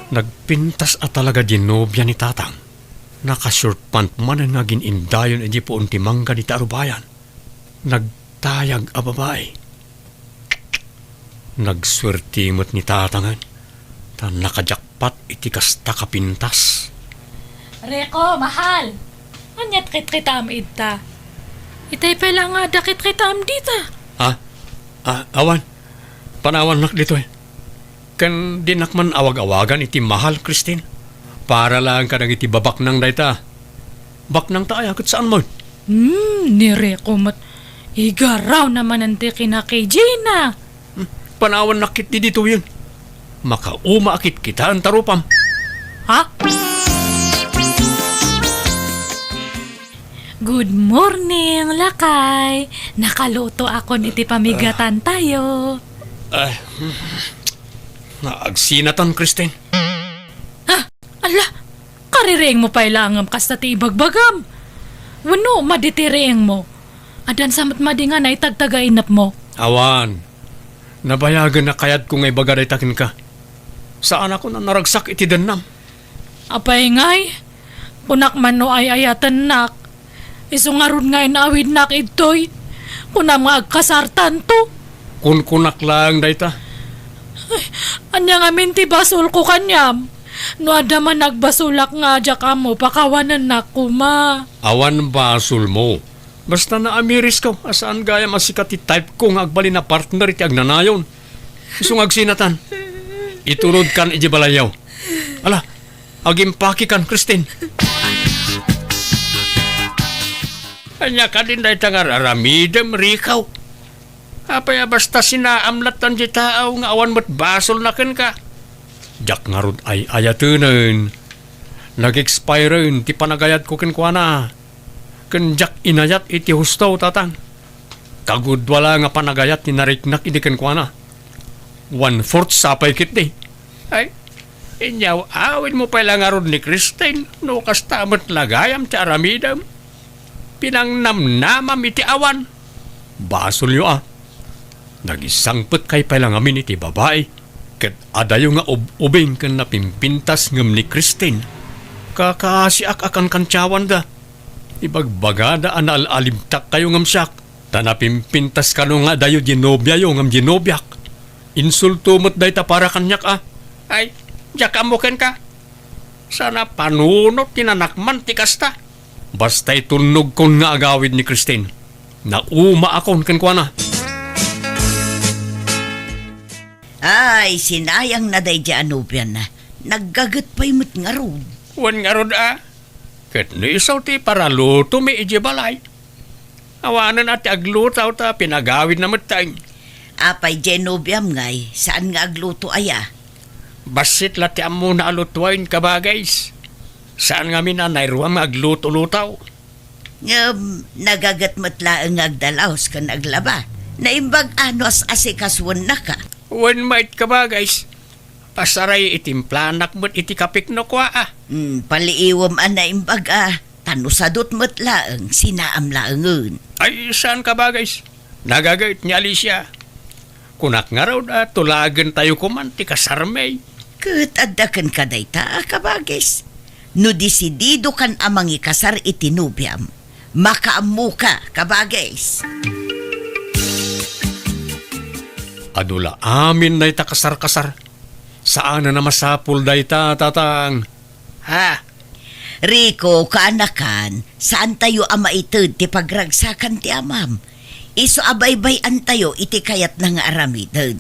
Nagpintas at talaga dinobya ni tatang. Nakashort pant man ang naging indayon edi po unti mangga di tarubayan. Nagtayag a babae. Nagswertimot ni tatangan. Ta nakajakpat iti kasta kapintas. Reko, mahal. Anyat kit-kitam ita. Itay pala nga da kit-kitam dita. Awan. Panawan nak dito Kan dinakman awag-awagan iti mahal, Christine. Para lang ka nang iti babak nang dayta. Bak nang taaya kat saan mo? Nireko mat. Igaraw naman ang kina kay Gina. Panawan nakit di dito yun. Makauma akit kita ang tarupam. Ha? Good morning, Lakay. Nakaluto ako niti pamigatan tayo. Naagsinatan, Christine. Ala, karireeng mo pa ilangam kasta ti ibagbagam. Wano, maditireeng mo. Adan samat madingan ay tagtagainap mo. Awan, nabayagan na kayat kung ay bagaday takin ka. Saan ako na naragsak iti danam? Apay ngay, kunak man no ay ayatan nak. Isungarun ngay na awid nak itoy. Kunam nga agkasartan to. Kun-kunak lang dayta. Anya nga minti basol ko kanyam. No ada man nagbasulak nga adya ka mo, pakawanan na kuma. Awan basul mo. Basta na amiris ko, asaan gaya masikat type ko nga agbali na partner iti agnanayon. Isong agsinatan. Iturod kan iti balayaw. Ala, agimpaki kan, Christine. Anya ka din dahi tangar aramidem, rikaw. Apaya basta sinaamlatan di tao nga awan mo't basol na ken ka. Jak nga rod ay ayatunan. Nag-expire ti panagayat ko kenkwana. Ken jak inayat iti husto tatang. Kagudwala nga panagayat ni nariknak iti kenkwana. 1/4 sapay kit di. Ay, inyaw awin mo pala nga ron ni Christine, no kastamat lagayam ti aramidam. Pinangnamnamam iti awan. Basol nyo Nagisangpet kay pala ngamin iti babae. Ket adayo nga ubing kan napimpintas ngam ni Christine. Kakasiak akan kantsawan da. Ibagbagada anal-alimtak kayo ngam siyak. Tanapimpintas ka no nga dayo ginobya yo ngam ginobyak. Insulto mo't day ta para kanyak Ay, diyak amukin ka. Sana panunot tinanakman ti kasta. Basta'y tunog kon nga agawid ni Christine. Nauma akon kenkwana. Ay, sinayang na day di anubyan na. Naggagat pa'y mo't nga ron. Wan nga rod Ket ni isaw ti para luto mi iji balay. Awanan at aglutaw ta pinagawid na matay. Apay Genobiam ngay, saan nga agluto aya? Basit lati amo na alutwain ka ba guys? Saan nga minanayruang agluto-lutaw? Nagagat matlaang agdalaos kan aglaba. Naimbag anos asikaswan na ka. Wan mait ka ba guys? Pasaray itimplanak mo't iti kapikno kwa Paliiwam naimbag tanusadot matlaang sinaamlaangon. Ay, saan ka ba guys? Nagagait ni Alicia. Kunak nga raw tulagan tayo kumanti ka sarmay. Katadakan ka day ta, kabagis. No disidido kan amang ikasar itinubyam. Makaamu ka, kabagis. Adula amin na itakasar-kasar. Saan na masapul day ta, tatang? Ha? Rico, kaanakan, saan tayo ama itod ti pagragsakan ti amam? Iso abaybay tayo iti kayat na nga aramidon.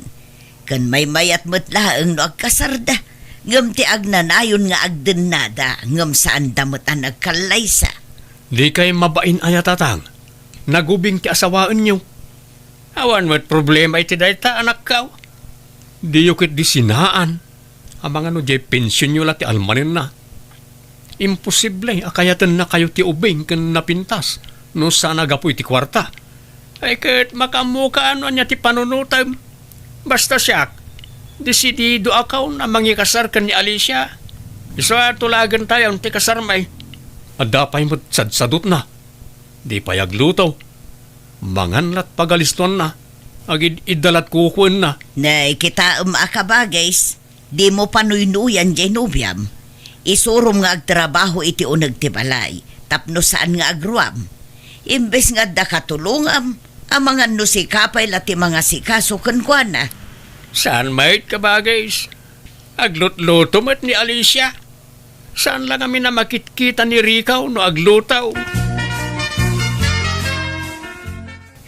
Kan may mayat matlaang no agkasarda, ngam ti agnanayon nga agdenada, ngam saan damot ang nagkalaysa. Di kay mabain aya tatang. Nagubing ti asawaan nyo. Awan mo't problema iti dayta anak kaw. Di yukit di sinaan. Amang ano jay pensyon nyo ti almanin na. Imposible akayatan na kayo ti ubing kan napintas. No sana gapoy ti kwarta. Ay ket makamuka ano niya ti panunutam. Basta siyak. Desidido akaw na mangikasar kan ni Alicia. Iso tulagan tayo ti kasarmay. Adapay mo't sadsadot na. Di payaglutaw. Manganlat pagaliston na. Agid idalat kukun na. Nay, kita akabagis, di mo panuynuyan Genobiam. Isurom nga agtrabaho iti unag ti balay, tapno saan nga agruam. Imbes nga da katulungam, ang mga nusikapay lati mga sikaso kankwana. Saan mait ka ba guys? Aglutluto mo't ni Alicia. Saan lang kami na makitkita ni Ricaw no aglutaw?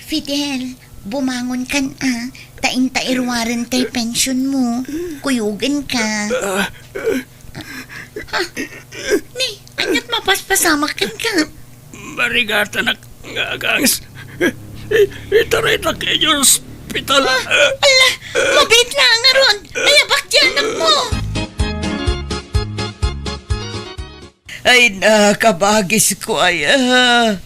Fidel, bumangon kan taing-tairwaran tay pension mo. Kuyugan ka. Ni, anyat mapaspasamak kan ka. Marigata na ngagangs. Itaray na kayo hospital. Ala, mabit na nga ron. Ayabak dyan mo. Ay nakabagis ko ay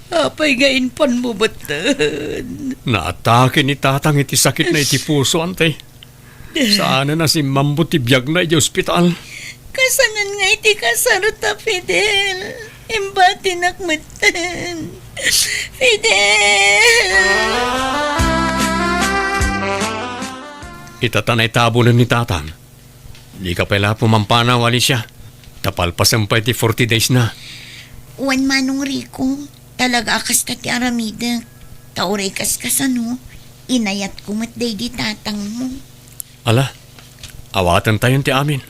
apay ngayon pan mo batan. Naatake ni tatang iti sakit na iti puso ante. Saan na si Mambo ti biyag na iti ospital? Kasanan nga iti kasarota, Fidel. Imbati nakmatan. Fidel! Itatanay tabunan ni tatang. Di ka pala pumampanaw, Alicia. Tapalpasan pa iti 40 days na. Uwan manong Rico, talaga akas ka ti aramida. Tauray kaskasano, inayat ko matday di tatang mo. Ala, awatan tayo ti amin.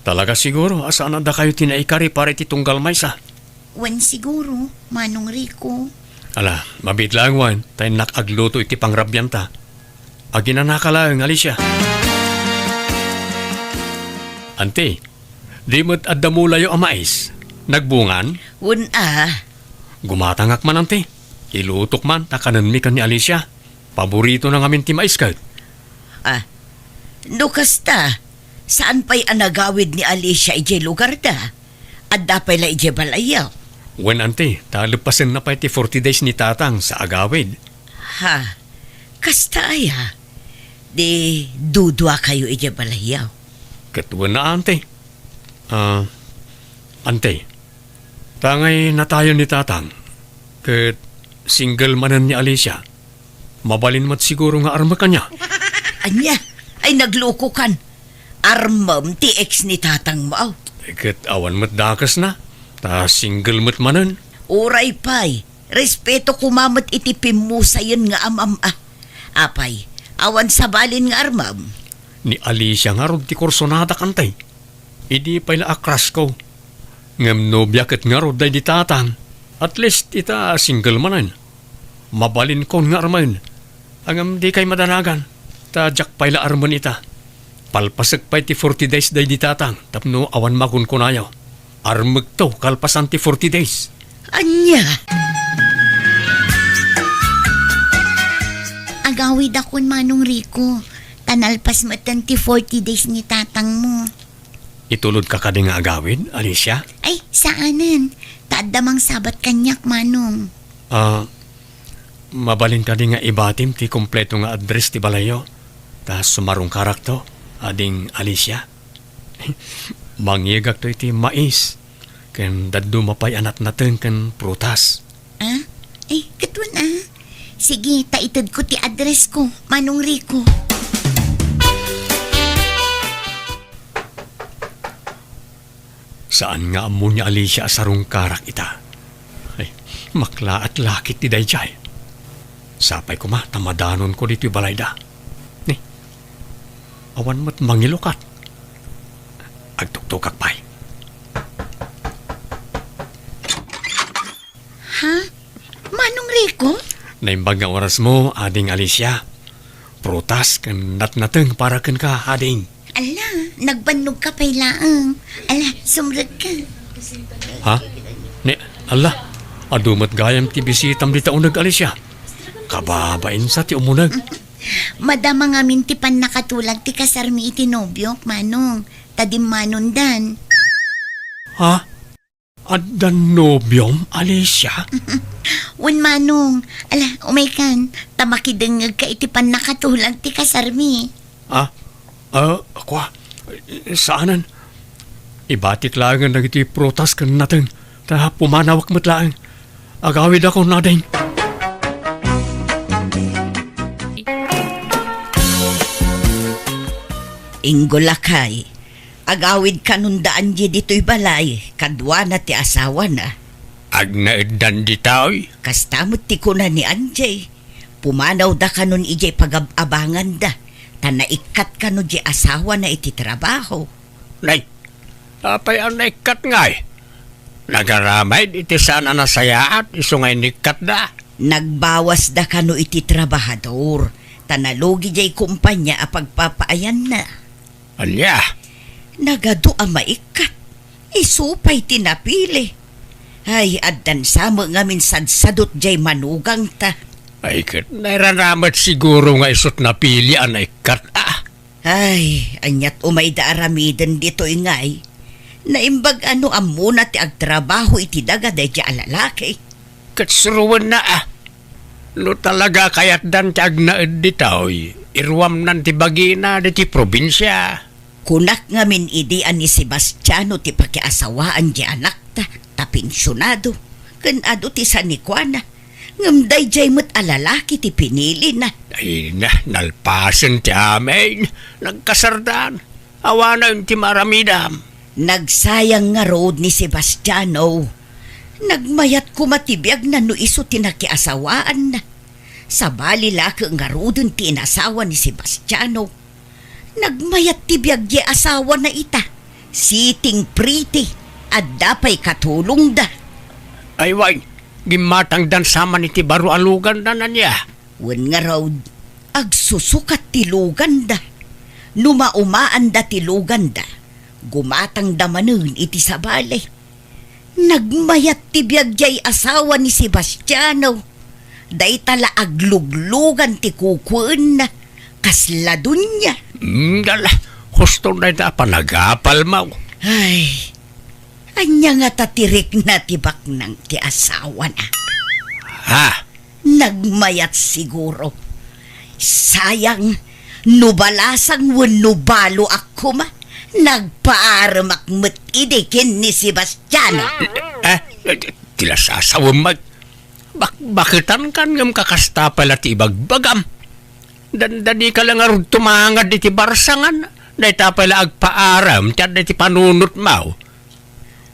Talaga siguro, asaan na kayo tinaikari para iti tunggal maysa. Uwan siguro, manong Rico. Ala, mabit lang wan, tayo nakagluto iti pangrabyanta. Agina nakalang, Alicia. Ante, di mo't adamulayo ang mais. Nagbungan? Gumatangak man ante. Ilutok man, takanan mi kan ni Alicia. Paborito na ngamin ti mais kahit. Nukasta, saan pa'y anagawid ni Alicia ije lugar da? At dapay la ije balayaw. Wen ante, talupasin na pa iti 40 days ni tatang sa agawid. Ha, kasta aya. Di dudwa kayo iti balayaw. Katuwa na, ante. Ante, tangay na tayo ni tatang. Kat single manan ni Alicia. Mabalin mat siguro nga arma kanya. Anya, ay nagloko kan. Armam ti ex ni tatang mo. Kat awan mat dakas na. Ta single mat manan. Uray pay, respeto kumamat iti pimusayan nga amam Apay, awan sabalin nga armam. Ni Alicia nga rod ti korsonada kantay. Idi pala akras ko. Ngam nobya kat nga rod day di tatang. At least ita single manan. Mabalin ko nga arman. Angam di kay madanagan. Ta jak pala arman ita. Palpasag pa ti 40 days day di tatang. Tapno awan magun ko nayo. Armag to kalpasan ti 40 days. Anya, Agawid akon Manong Rico. Tanalpas matan ti 40 days ni tatang mo. Itulod ka kadi nga agawid, Alicia? Ay, saanan? Tadamang sabat kanyak, Manong. Mabalin ka di nga ibatim ti kompleto nga address ti balayo. Ta sumarong karakto, ading Alicia. Mangyegak to iti mais. Ken daddo mapay anat natin ken prutas. Ah? Ay, katwan Sige, taitad ko ti address ko, Manong Rico. Saan nga amo ni Alicia asarong karak ita? Ay, makla at lakit ti dayjay. Sapay ko ma, tamadanon ko dito balayda. Ni, awan mat mangilukat. Agtuktukak pay. Ha? Manong Rico? Naimbag nga oras mo, ading Alicia. Prutas kan natnateng para ken ka, ading. Ala, nagbanog ka pay laang. Ala, sumrag ka. Ha? Ni, ala, adumat gayam ti bisitam di taunag Alicia. Kababain sa ti umunag. Madama nga mintipan nakatulag ti kasarmi iti nobyok, Manong. Tadim manundan. Ha? Addan nobyom, Alicia? Wan Manong, ala, umaykan. Tamakidengag ka iti pan nakatulag ti kasarmi. Akwa, saanan? Ibatik lang ang nagiti prutas kan natin. Ta pumanawak matlaan. Agawid ako nading. Inggolakay. Agawid kanundaan di dito'y balay. Kadwa na ti asawa na. Agnaedan di tao'y. Kastamot ti kuna ni Anjay. Pumanaw da kanon ijay pagabangan da. Tanaikat kanon di asawa na iti trabaho. Nay, apay ang naikat ngay. Nagaramay iti sana nasayaat iso ngay nikat da. Nagbawas da kano iti trabahador. Tanalugi jay kumpanya a pagpapaayan na. Alya, Nagado ang maikat. Isupay tinapili. Ay, addan samo nga minsan sadot jay manugang ta. ay kat nairanamat siguro nga isot na pili ang naikat Ay, anyat umay da aramiden dito ingay. Naimbag ano amuna ti agtrabaho iti daga day di alalaki. Katsuruan na No talaga kayat dan tiag na di tao'y. Irwam nan ti bagina di ti probinsya. Kunak nga min idian ni Sebastiano ti pakiasawaan di anak ta, pensyonado. Kanado ti sanikwana. Ngamday jay mo't alalaki ti pinili na. Ay na, nalpasan ti amin. Nagkasardan. Awanan ti maramidam. Nagsayang nga road ni Sebastiano. Nagmayat kumatibiyag na no iso tinakiasawaan na. Sa bali laki nga rodon ti inasawa ni Sebastiano. Nagmayat tibiyag di asawa na ita. Siting pretty. At dapay katulong da. Ay why, gimatang dan sama ni ti baro alugan na niya. Wen nga road, agsusukat ti lugan da. Numaumaan da ti lugan da. Gumatang damanun iti sabali. Nagmayat ti biyag asawa ni Sebastiano. Day tala agluglugan ti kukuen na. Kasladun niya. Dala, husto na ita panagapal mo. Ay, anya nga tatirik na tibak ng ti asawa na. Ha? Nagmayat siguro. Sayang, Nubalasang nubalo ako ma. Nagpaaramak matidikin ni Sebastiano. Tila sasawam bakitan kan ngam kakasta pala ti ibagbagam. Dani ka lang arud tumangad iti barsangan. Dahil ta pala agpaaram tiyan iti panunot mau.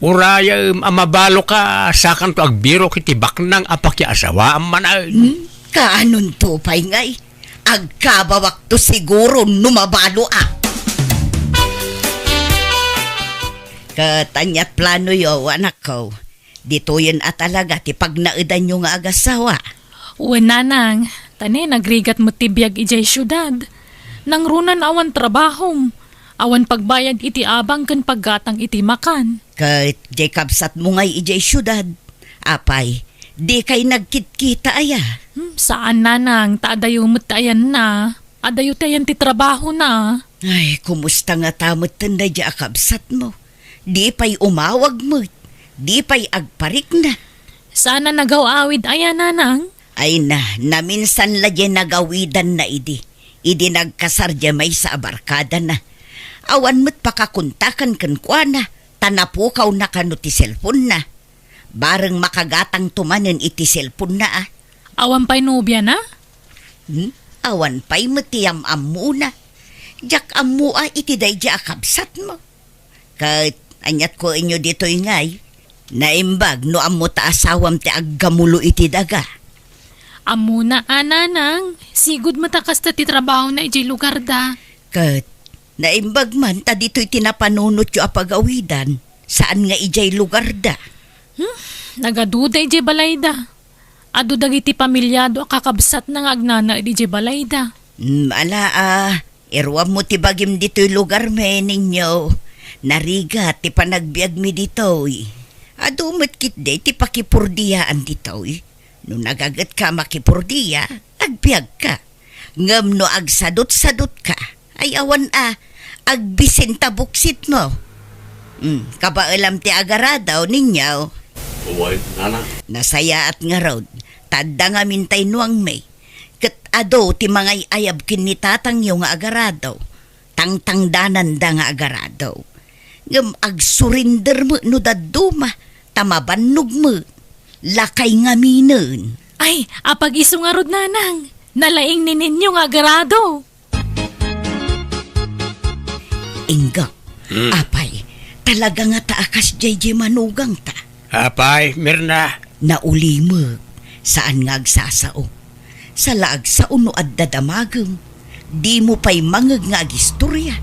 Uraya amabalo ka sakan to agbiro kiti baknang apaki asawa man ay. Kaanon to pay ngay? Agkabawak to siguro numabalo Katanyat plano yo, anak ko. Dito yun talaga ti pagnaidan nyo nga agasawa. Nanang, tani nagrigat mo tibiyag ijay syudad. Nang runan awan trabahom. Awan pagbayad iti abang kan paggatang iti makan. Kat di kabsat mo ngay ijay syudad. Apay, di kay nagkitkita aya. Saan nanang, taadayo mo't tayan na. Adayo tayan ti trabaho na. Ay, kumusta nga tamot tanda di akabsat mo. Di pa'y umawag mo. Di pa'y agparik na. Sana nagaw-awid aya nanang. Ay naminsan la dyan nagawidan na idi. Idi nagkasarja may sa abarkada na. Awan mo't pakakuntakan kankwana. Tanapukaw na kano ti cellphone na. Bareng makagatang tumanen iti cellphone na Awan pa'y nobya na? Awan pa'y matiyam-am muna. Jak amua iti day di akabsat mo. Kahit anyat ko inyo dito ingay. Naimbag no amo ta asawam ti aggamulo iti daga. Amuna nanang, sigud matakas ta ti trabaho na ijay lugar da. Kat naimbag man ta dito'y tinapanunot yu apagawidan. Saan nga ijay lugar da? Nagaduda ijay balay da. Adu dagiti pamilyado kakabsat na nga agnana ijay balay da. Irwam mo ti bagim dito'y lugar me ninyo. Nariga ti panagbiag mi dito'y. Adumot kit de ti pakipurdiyaan dito'y. No nagagat ka makipurdiya, agbiag ka. Ngam no agsadot-sadot ka, ay awan agbisin tabuksit mo. Kabaalam ti agaradaw ninyaw. Uway, nana. Nasaya at nga raw, tadda nga mintay nuang may. Kat ado ti mga ayab kinitatang yung agaradaw. Tangtangdanan da nga agaradaw. Ngam agsurinder mo no daduma, tamabannog mo. Lakay nga minen. Ay, apag iso nga rod nanang. Nalaing ni ninyo nga garado. Ingga, apay, talaga nga taakas JJ manugang ta. Apay, Mirna. Naulimag, saan nga agsasao. Sa laag sa uno at dadamagam, di mo pa'y mangag nga agistorya.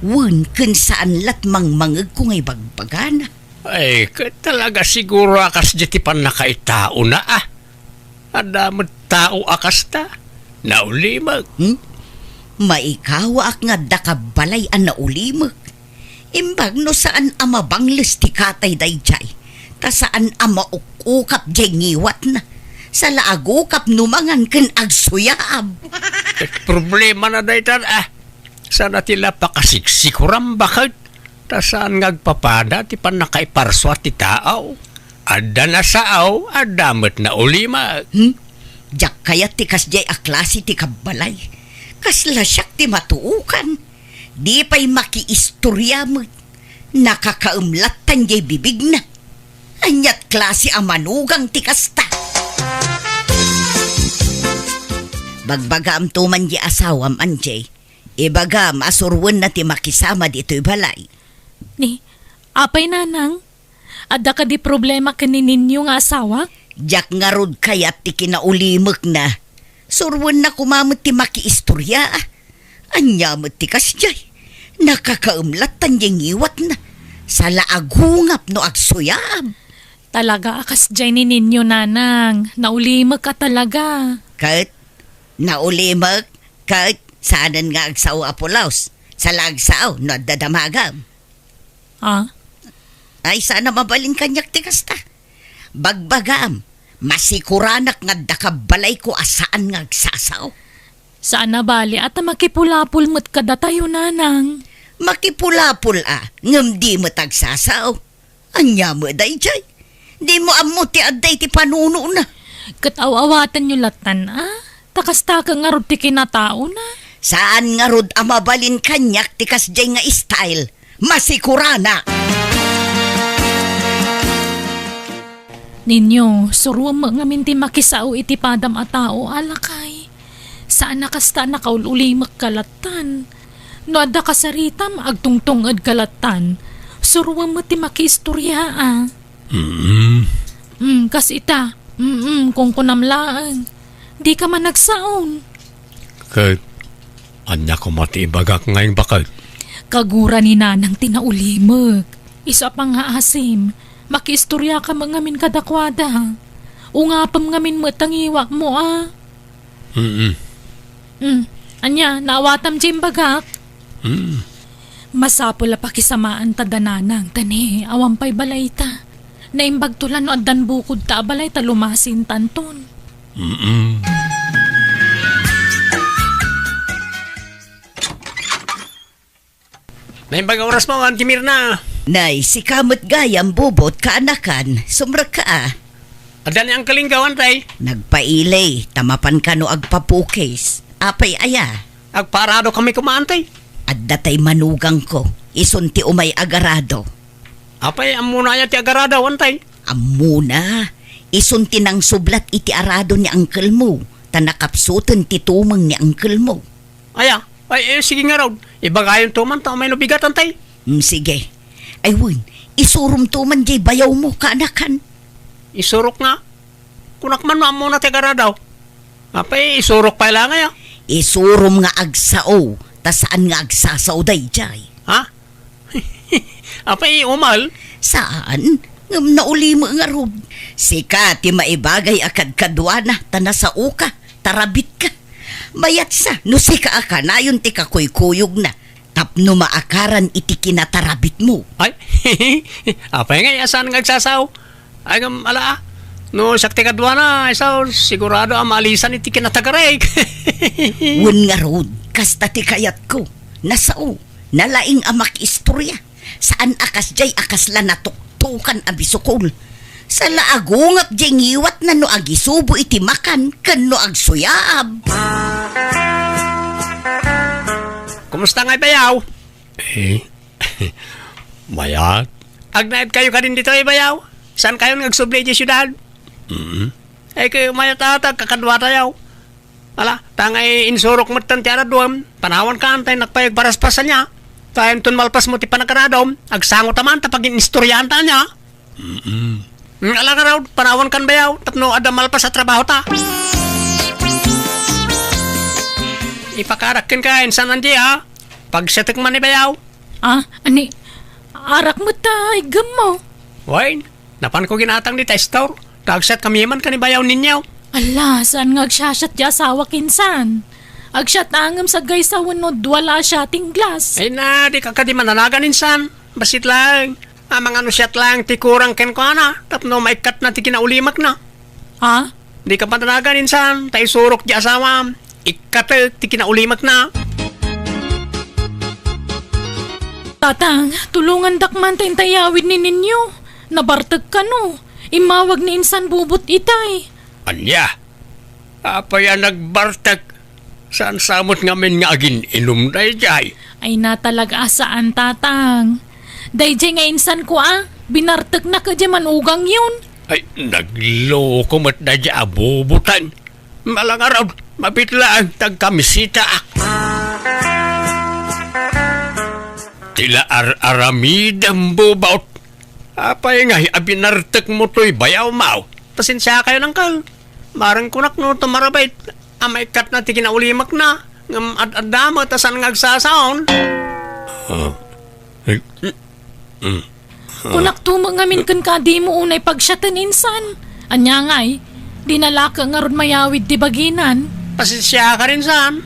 Wen kun saan latmang mangag ko ngay bagbagana. Ay, talaga siguro akas di pan nakaitao na Adamot tao akas ta. Naulimag. Maikawa ak nga dakabalay ang naulimag. Imbag no saan amabangles ti katay dayjay. Ta saan amaukukap jay ngiwat na. Sa laagukap numangan ken agsuyaab. Problema na daytan Sana tila pakasiksikuram bakit. Ta saan ngagpapada ti pan nakaiparswa ti tao. Adda na saaw, adamot na ulima. Jak kaya ti kasjay a klase ti kabalay. Kasla siyak ti matuukan. Di pa'y makiistorya mo. Nakakaumlatan jay bibig na. Anyat klase a manugang ti kasta. Bagbaga am tuman di asawam anjay. Ibaga masurwan na ti makisama dito'y balay. Ni, apay nanang? Adda ka di problema kaninyo nga asawa? Jak nga rod kayat ti kinaulimag na. Surwan na kumamot ti makiistorya Anyamot ti kasjay. Nakakaumlatan yung iwat na. Sa laagungap no agsuyab. Talaga akas dyan ni ninyo nanang. Naulimag ka talaga. Kahit naulimag, kahit saanan nga agsawa apulaos. Sa lagsaw no dadamagam. Ay sana mabalin kanyak ti kasta. Bagbagam, masikuranak nga dakabalay ko asaan nga agsasaw. Saan na bali at makipulapul mo't kada tayo nanang. Makipulapul ngam di mo tagsasaw. Anya mo dayjay. Di mo amo ti aday ti panuno na. Kataw-awatan nyo latan Takasta ka nga rod ti kinatao na. Saan nga rod ang mabalin kanyak tikas jay nga style? Masikurana! Ninyo, suruam nga minti makisao iti padam a tao alakay. Saan nakasta nakaululimak kalatan? No adda kasaritam agtungtungad kalatan. Suruam mo ti makiistorya kas ita. Kung kunamlaan. Di ka man nagsaon. Kat, anya ko matibagak ngayong bakal. Kagura ni nanang tinaulimag. Isa pang haasim. Makiistorya ka mangamin kadakwada. Ungapam ngamin matangiwa mo Anya, naawatam jimbagak. Masapula pakisamaan ta dananang tani, awampay balay ta. Naimbag tulan no addan bukod ta balay ta lumasin tanton. Naimbag oras mo, Auntie Mirna. Nay, si kamot gayam bubot kaanakan, sumra ka Adan ang kalinggawan, tay. Nagpailay, tamapan ka no agpapukis. Apay aya, Agparado kami kumantay. at datay manugang ko, isunti umay agarado. Apay, ang muna niya ti agarada, wantay. Amuna, isunti ng sublat iti arado ni uncle mo, tanakapsutan ti tumang ni uncle mo. Aya, sige nga raw. Ibagayon tuman, may nabigatan, tay. Sige. Ay win, isurum tuman jay bayaw mo kaanakan. Isurok nga. Kunak man muna ti agaradaw. Apay, isurok pa lang nga. Isurum nga agsao, tasaan nga agsasaw day jay. Ha? Apay, umal. Saan? Ngam nauli mo nga rod. Sika ti maibagay akad kadwana, tanasa uka, tarabit ka. Mayat sa, no sika aka na yun ti kakuykuyog na. Tapno maakaran iti kinatarabit mo. Ay, apay nga, saan nga agsasaw? Ay, ala, no, sakti kadwa na, isaw, sigurado ang maalisan iti kinatagarek. Wen nga rod, kasta ti kayat ko. Nasao, nalaing amak istorya. Saan akas jay akasla natuktukan abisukol. Sa laagungap jay ngiwat na no agisubo iti makan, kan no agsuyab. Kumusta nga bayaw? Mayat. Agnaid kayo ka din dito bayaw? Saan kayo nagsubli di syudad? Kayo mayat atag kakadwa tayaw. Ala, tangay insurok mo tan ti araduam. Panawan ka antay nakpayag paraspasan niya. Tayo tun malpas mo ti panakaradom. Agsango taman tapag inistoryahan ta niya. Ala ka raw, panawan kan bayaw. Tapno ada malpas sa trabaho ta. Ipakarakin ka, insan nandiya ha. Pagsatik man ni bayaw. Ani, arak mo ta, igam mo. Wain, napan ko ginatang di testor. Tagsat kami man ka ni bayaw ninyo. Ala, saan nga agsasyat di asawa kinsan? Agsyat angam sa gaysawan no, wala siya ting glass. Ay na, di ka di mananagan insan. Basit lang. Mga ano siyat lang, ti kurang ken ko na. Tapno maikat na ti kinaulimak na. Ha? Di ka pananagan insan. Tay surok di asawa. Ikat ti kinaulimak na. Tatang, tulungan dakman tayong tayawid ni ninyo. Nabartag ka no. Imawag ni insan bubot itay. Anya, apaya nagbartag. Saan samot ngamin nga agin inum day jay. Ay na talaga saan tatang. Dayjay nga insan ko binartag na ka di manugang yun. Ay, nagloko mat na di abubutan. Malang araw, mapitla ang tagkamisita. Tila aramidang bubaut. Apay nga, abinartak mo to'y bayaw mau. Pasensya kayo ng kal. Marang kunak no, tumarabait. Amay kat na ti kinaulimak na. Ngam ad-adama, tasan ngagsasaon. Kunak tumangamin kan ka di mo unay pagsyatan insan. Anya nga'y, dinala ka nga ron mayawid di baginan. Pasensya ka rin saan.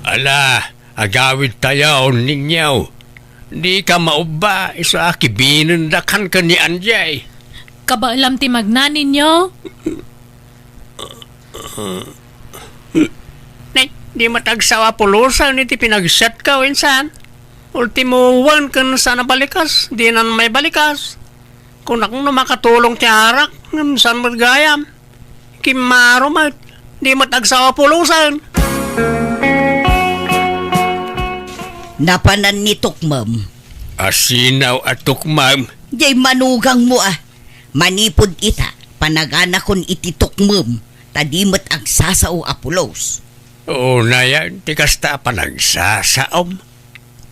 Ala, agawid tayo ninyo. Di ka mauba, isa kibinundakan ka ni Anjay. Kabaalam ti magna ninyo? Nay, di matagsawa pulusan iti pinagsat ka, insan. Ultimo one kan sana balikas, di na may balikas. Kung akong makatulong ti harak, saan magayam. Kimaro mat, di matagsawa pulusan. Napanan ni Tukmam. Asinaw at tukmam. Jay manugang mo Manipod ita, panagana kon iti Tukmam. Tadimat ang sasao Apulos. Oo na yan, ti kasta panagsasaom.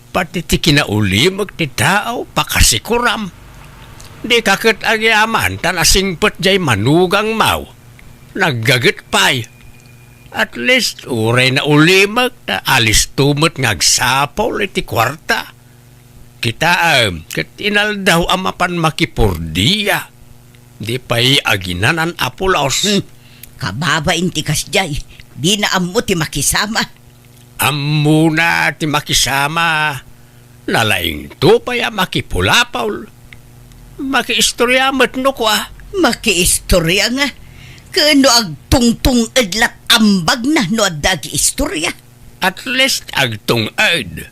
Pati ti kinaulimag ti tao, pakasikuram. Di kakit agyaman, tanasingpet jay manugang mau. Naggaget pa'y. At least, uray na ulimag, ta alis tumot ngagsapol iti kwarta. Kita kat inal daw amapan makipurdiya. Di pa'y aginanan Apulos. Kababain ti kasjay, di na ammo ti makisama. Ammo na ti makisama. Nalaing to pa'y makipulapaw. Makiistoryamat no kwa. Makiistorya nga. Kano ag tungtung edlat ambag na no adagi istorya. At least agtong ed.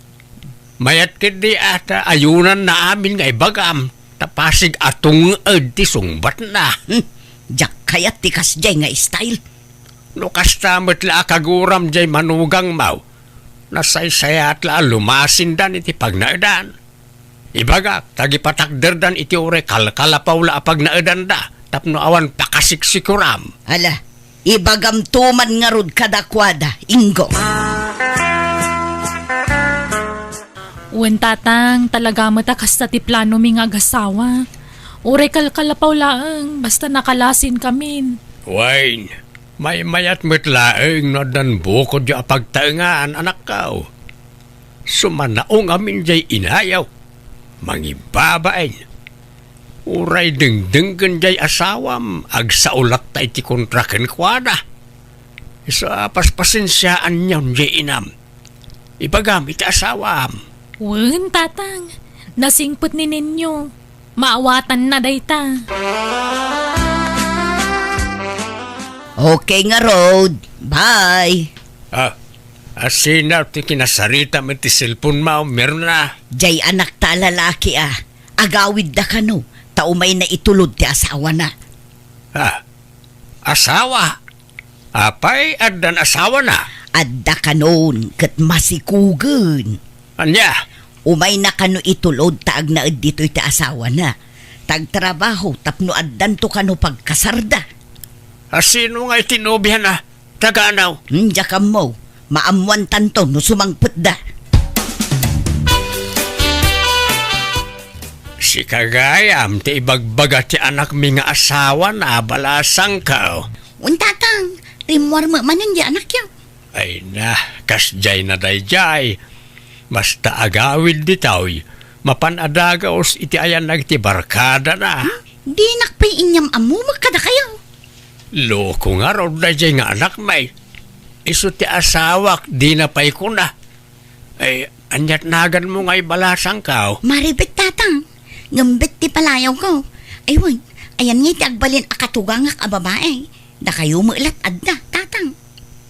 Mayat kidi ata ayunan na amin ngay bagam. Tapasig atong ed ti sungbat na. Jak kayat ti kasjay nga style. No kastamat la kaguram jay manugang mau. Nasaysayat la lumasindan iti pagnaedan. Ibaga, tagipatakderdan iti ure kalkalapaw la pagnaedan da. Tapno awan pakasiksikuram. Ala, ibagam tuman nga rod kadakwada, Ingo. Wen tatang, talaga mata kasta ti plano mi nga agasawa. Ure kalkalapaw laeng, basta nakalasin kamin. Wayne, may mayat metlaeng no dan bukod yung pagtaengaan anak kao. Sumanaong amin jay inayaw. Mangibabain. Uray dengdenggan jay asawam, agsaulat ta iti kontraken kwada. Isa paspasensyaan niyam jay inam. Ibagam iti asawam. Wen tatang, nasingput ni ninyo. Maawatan na dayta. Okay nga road. Bye. Asinaw ti kinasarita mo ti cellphone mo, meron na. Jay anak ta lalaki Agawid da kano. Taumay na itulod ti asawa na. Asawa? Apay, addan asawa na. Adda kanon kat masikugan. Anya? Umay na kano itulod taag na dito'y ti asawa na. Tagtrabaho tapno addan to kano pagkasarda. Sino nga itinobyan na? Taganaw? Jakam mo. Maamuan tanto no sumangput da. Si kagayam ti ibagbaga ti anak mi nga asawa na balasang ka. Untatang, rimwar mo manan di anak yaw. Ay na, kasjay na dayjay. Basta agawid ditaw, mapanadagaos iti ayan nagti barkada na. Di nakpay inyam amu magkada kayo. Loko nga raw dayjay nga anak may. Isu ti asawak, di na pay ko na. Ay, anyat nagan mo nga'y balasang ka. Maribit tatang, ngambit ti palayaw ko. Aywan, ayan nga ti agbalin akatugang nga kababae. Da kayo mulat adda, tatang.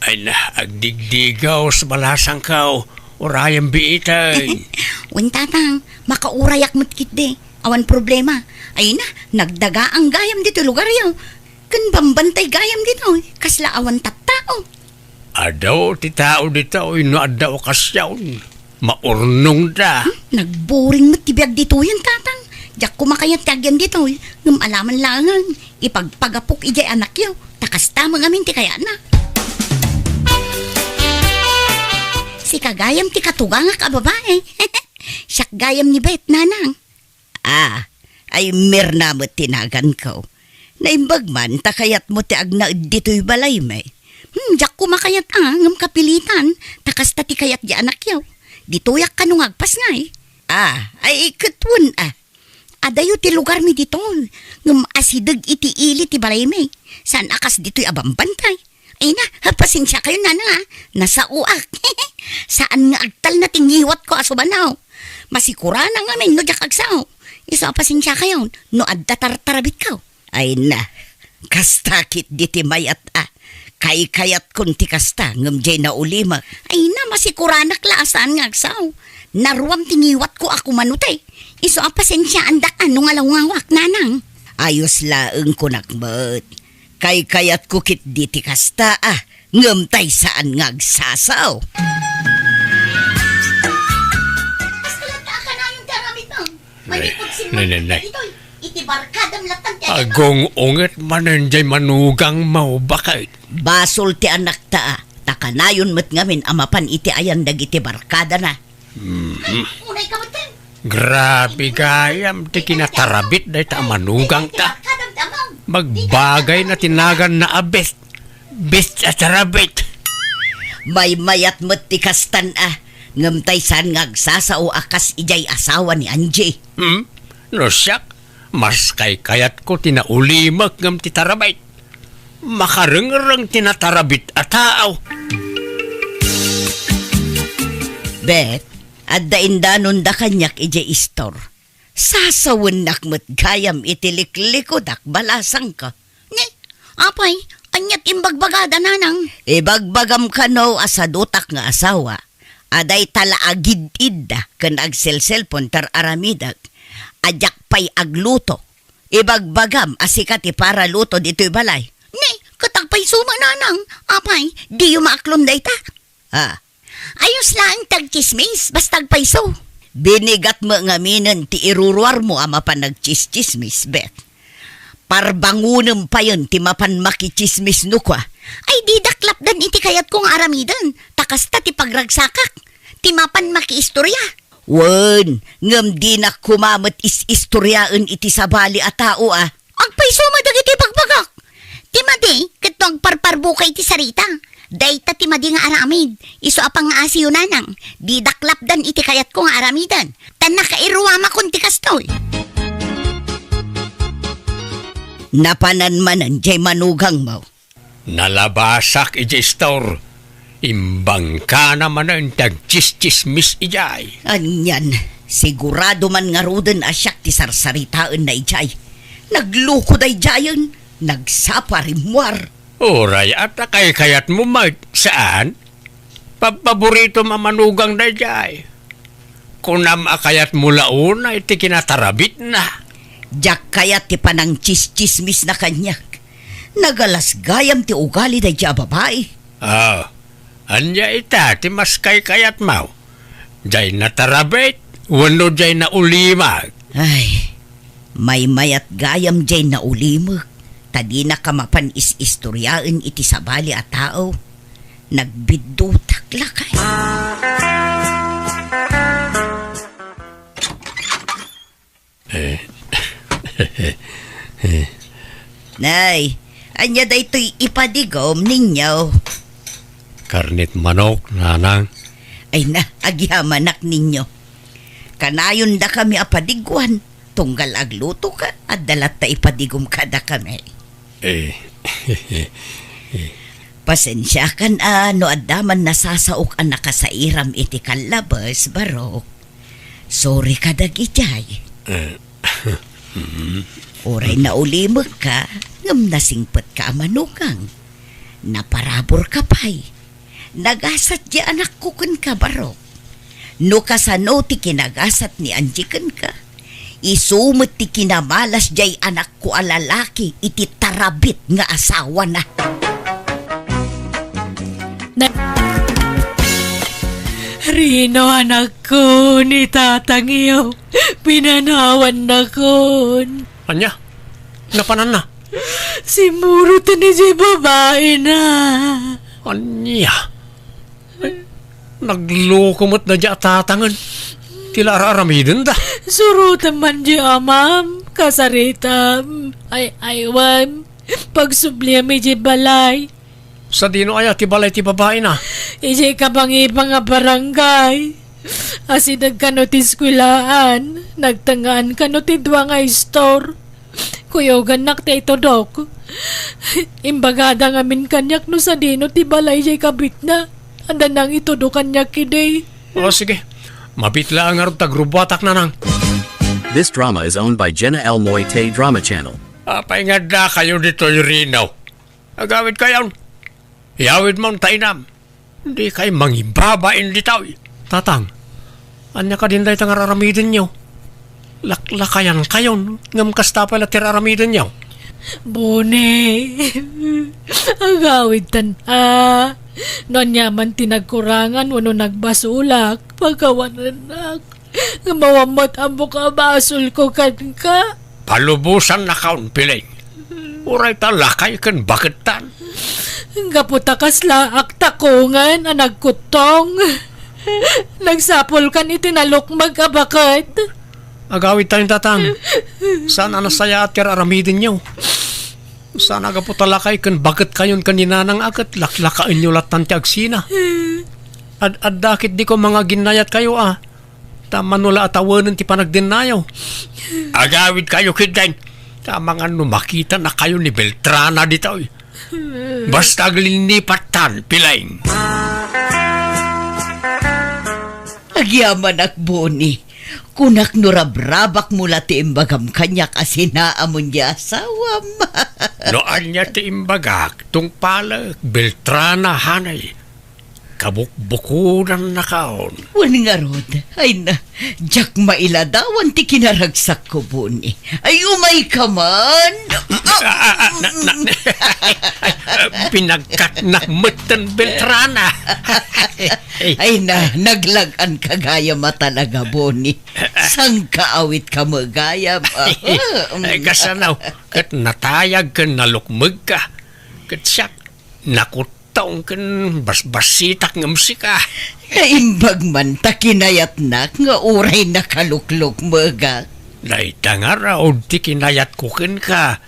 Ay na, agdigdigaw sa balasang ka. Urayang biitay. Wen tatang, makaurayak mo't kit de. Awan problema. Ay na, nagdaga ang gayam dito lugar yaw. Kan bambantay gayam dito, kasla awan tattao. Adaw ti tao dito, no adaw kasyawn. Maurnong da. Nagboring mo't tibiyag dito yan, tatang. Diyak kumakayat kagyan dito, ngam alaman langan. Ipagpagapok ijay anak yaw. Takas tamang amin ti kaya na. Si kagayam ti katugang nga kababae. Siyak gayam ni Bet, nanang. Ay mirna mo tinagan ko. Naimbag man, takayat mo ti agna dito'y balay may. Diyak kumakayat ngam kapilitan. Takas ta ti kayat di anak yaw. Ditoyak kanong agpas nga Ay ikatwan Adayo ti lugar mi dito. Ngam asidag iti ili ti balay may. Saan akas dito'y abambantay. Ay na, pasensya kayo nana Nasa uak. Saan nga agtal na tingiwat ko asubanaw. Masikura na nga may no jak agsaw. Isa pasensya kayo no adda tartarabit ka. Ay na, kastakit diti mayat Kay-kayat kun ti kasta ngam jay na ulima. Ay na, masikuranak laasan nga agsaw. Naruam tingiwat ko ako manutay. Iso pasensya andak ano nga lawangwak nanang. Ayos laeng ko nakmat. Kay-kayat ko kit diti kasta ngam tay saan nga agsasaw. Malikod si Nanay. Ito'y itibarkadam latang Agong unget mananjay manugang mau bakit. Basol ti anak ta. Takanayon met ngamin amapan iti ayan dagiti barkada na. Unay kamutin. Grabe gayam ti kinatarabit day ta manugang ta. Itibarkadam damang. Magbagay na tinagan na abest. Best at tarabit. May mayat met ti kastan ngamtay san ngagsasao akas ijay asawa ni Angie. No siyak, mas kay kayat ko tinaulimak ngam ti tarabit. Makarengreng tinatarabit at tao. Bet, at daindanon da kanyak ijay istor. Sasawan nakmet gayam itiliklikod balasang ka. Ni, apay, anyat imbagbagada nanang. Ibagbagam ka no asadutak nga asawa. Aday tala agid-idda kan agselselpon tar aramidag. Ajak pay agluto. Ibagbagam asikati para luto dito'y balay. Ni, katagpay suma nanang. Apay, di yumaaklom day ta. Ayos lang tagchismis, bastag paiso. Binigat mo nga minan ti iruruar mo ama pa nagchismismis, Bet. Parbangunem pa yun ti mapan makichismis no kwa. Ay di daklap dan iti kayat kong aramidan. Takasta ti pagragsakak. Ti mapan makiistorya. Wen, ngam di na kumamat is-istoryaan iti sabali a tao Agpaiso madagiti pagbagak. Ti madi, katong parparbukay ti sarita. Dayta ti madi nga aramid. Iso apang nga asiyo nanang. Di daklap dan iti kayat kong aramidan. Tan nakairuwama kun ti kastoy. Napananmanan jay manugang mo. Nalabasak ijay store. Imbang ka naman ang tagchis-chismis ijay. Anyan, sigurado man nga ruden asyak ti sarsaritaan na ijay. Nagluko day jayon, nagsaparimwar. Oray, at kay kayat mo saan? Paborito mamanugang na ijay. Kunam akayat mo launa, iti kinatarabit na. Jak kayat ti panang chis-chismis na kanyak. Nagalas gayam ti ugali day jay babae. Anya ita, ti mas kay kayat mo. Jay natarabit, wano jay na ulimag. Ay, may mayat gayam jay na ulimag. Tadi na kamapan is-istoryaan iti sabali at tao. Nagbidutak lakay. Nay, anya da ito'y ipadigom ninyo. Karnit manok, nanang. Ay na, agyamanak ninyo. Kanayon da kami apadigwan. Tunggal agluto ka at dalat ta ipadigom ka da kami. Pasensya kan no addaman nasasaok ang nakasairam iti kalabas, barok. Sorry ka dagijay. Oray na ulimag ka, ngam nasingpet ka manugang. Naparabor ka pa'y. Nagasat di anak ko kun ka, barok. No kasano ti kinagasat ni Anjikan ka. Isumot ti kinamalas jay anak ko a lalaki iti tarabit nga asawa na. Rino anak ko ni tatang iyo. Pinanawan na kon. Anya, napanan na. Si Murot ni si babae na. Anya. Naglukumot na dya tatangan. Tila araramidin da. Surutan man di amam. Kasaritam. Ay aywan. Pagsubliya mi di balay. Sa dino aya ti balay ti babae na. Ije kabangi pa nga barangay. Asi nagkano ti skwilaan. Nagtangaan kano ti dwa nga store. Kuyogan nak ti ito dok. Imbagada nga min kanyak no sa dino ti balay jay kabit na. Anda nang ito do kanyak kiday. O sige, mabitla ang arot tagrubatak na nang. This drama is owned by Jenna L. Moite Drama Channel. Apay nga da kayo dito yung rinaw. Agawid kayo. Iawid mong tainam. Hindi kayo mangibabain ditaw. Tatang, anya ka din dahi tang araramidin nyo. Laklakayan kayo. Ngam kasta pala tiraramidin nyo. Bone. Agawid tan Non yaman tinagkurangan wano nagbasulak. Pagkawan anak. Nga mawamot ang buka basol ko kan ka. Palubusan na kaon piling. Uray talakay kan baketan. Nga putakas laak takungan ang nagkutong. Nagsapol kan itinalukmag abakat. Agawid tayong tatang. Sana nasaya at kararamidin niyo. Sana agaputalakay kan bakit kayon kanina nang agat laklakain niyo latan ti agsina. Ad dakit di ko mga ginayat kayo Tama nula atawanan ti panagdinayaw. Agawid kayo kidain. Tama nga makita na kayo ni Beltrana dito. Basta glilipatan pilaing. Agyaman akboni. Kunak nurabrabak mula ti imbagam kanyak asinaamon niya asawam. Noan niya ti imbagak tung pala Beltrana hanay. Kabukbukuran na kaon. Wan nga rod. Ay na, jak mailadawan ti kinaragsak ko buni. Ay umay ka man. Pinagkatnakmatan Beltrana. Ay na, naglagan ka gaya matalaga buni. Sang kaawit ka magaya. Ay kasanaw, kat natayag ka nalukmag ka. Kat siyak, nakutaong kan basbasitak ng musika. Naimbag man ta kinayat nak nga uray nakaluklok maga. Naita nga raw, di kinayat kukin ka.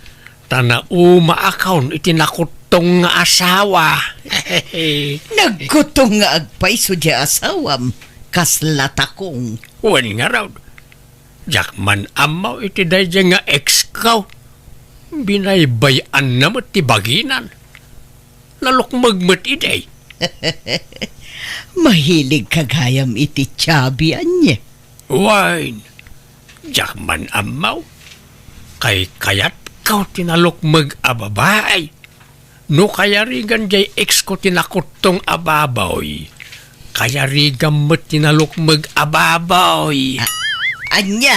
Tana umaakaon itinakutong nga asawa. Nagkutong nga agpay so di asawam. Kaslatakong. Wan nga raw. Jakman amaw iti dayjay nga ex-kaw. Binaybayan naman ti baginan. Nalukmagmat iday. Mahilig kagayam iti tiyabian niya. Wine. Jakman amaw. Kay kayat kaw tinalukmag ababay. No kaya rigan jay ex ko tinakutong ababoy. Kaya rigan mo tinalukmag ababoy. Anya.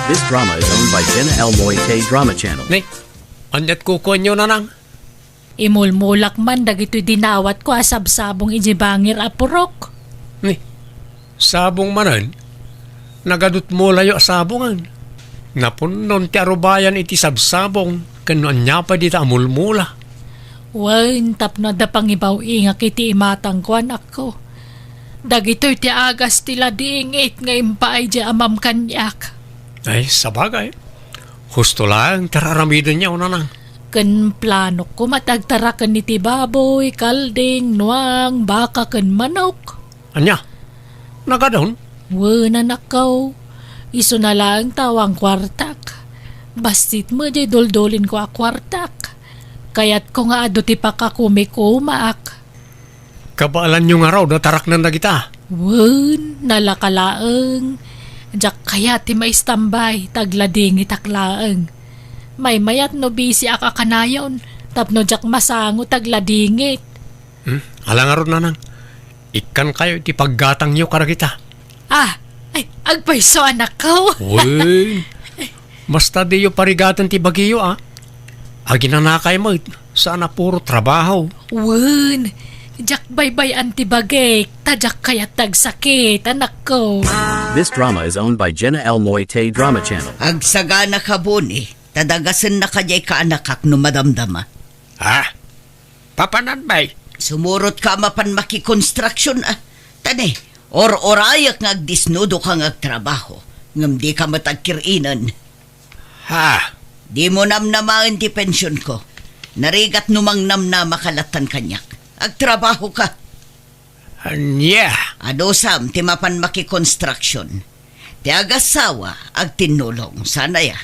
This drama is owned by Jenna L. Moite Drama Channel. Ni, anyat kukonyo na nang. Imulmulak man dagito'y dinawat ko asabsabong ijibangir apurok. Ni, sabong manan, nagadut mo layo sabongan. Napunon ti arubayan iti sabsabong, kano anya pa di ta amulmula. Wan tapno da pangibaw inga kiti imatang kuan ako. Dagito'y ti agas tila diingit nga impaay di amam kanyak. Ay, sabagay. Husto lang, tararamidan niya una nang. Ken plano ko matagtarakan ni ti baboy, kalding, nuang, baka ken manok. Anya, nagadon? Wana nakaw. Iso na lang tawang kwartak. Bastit mo di doldolin ko a kwartak. Kaya't ko nga ado ti pakakumikumaak. Kabaalan nyo nga raw, natarak na kita. Wan, nalakalaang. Diyak kaya ti may istambay, taglading itaklaang. May mayat no busy akakanayon, tapno diyak masango tagladingit. Alang nga ron na nang. Ikan kayo ti paggatang nyo kara kita. Ay, agpayso anak ko. Uy, basta di yung parigatan ti bagiyo Aginanakay mo, sana puro trabaho. Wan, diyak baybay antibagay, tadyak kaya tagsakit, anak ko. This drama is owned by Jenna L. Moite Drama Channel. Agsagana ka buni. Tadagasan na kajay ka anakak no madamdama. Papanan bay? Sumurot ka mapan makikonstruksyon Tane, or-orayak nga agdisnudo ka nga agtrabaho. Ngam di ka matagkirinan. Di mo namnamaan ti pensyon ko. Narigat numang namnama kalatan kanyak. Agtrabaho ka. Anya? Adosam ti mapan makikonstruksyon. Ti agasawa ag tinulong. Sana ya.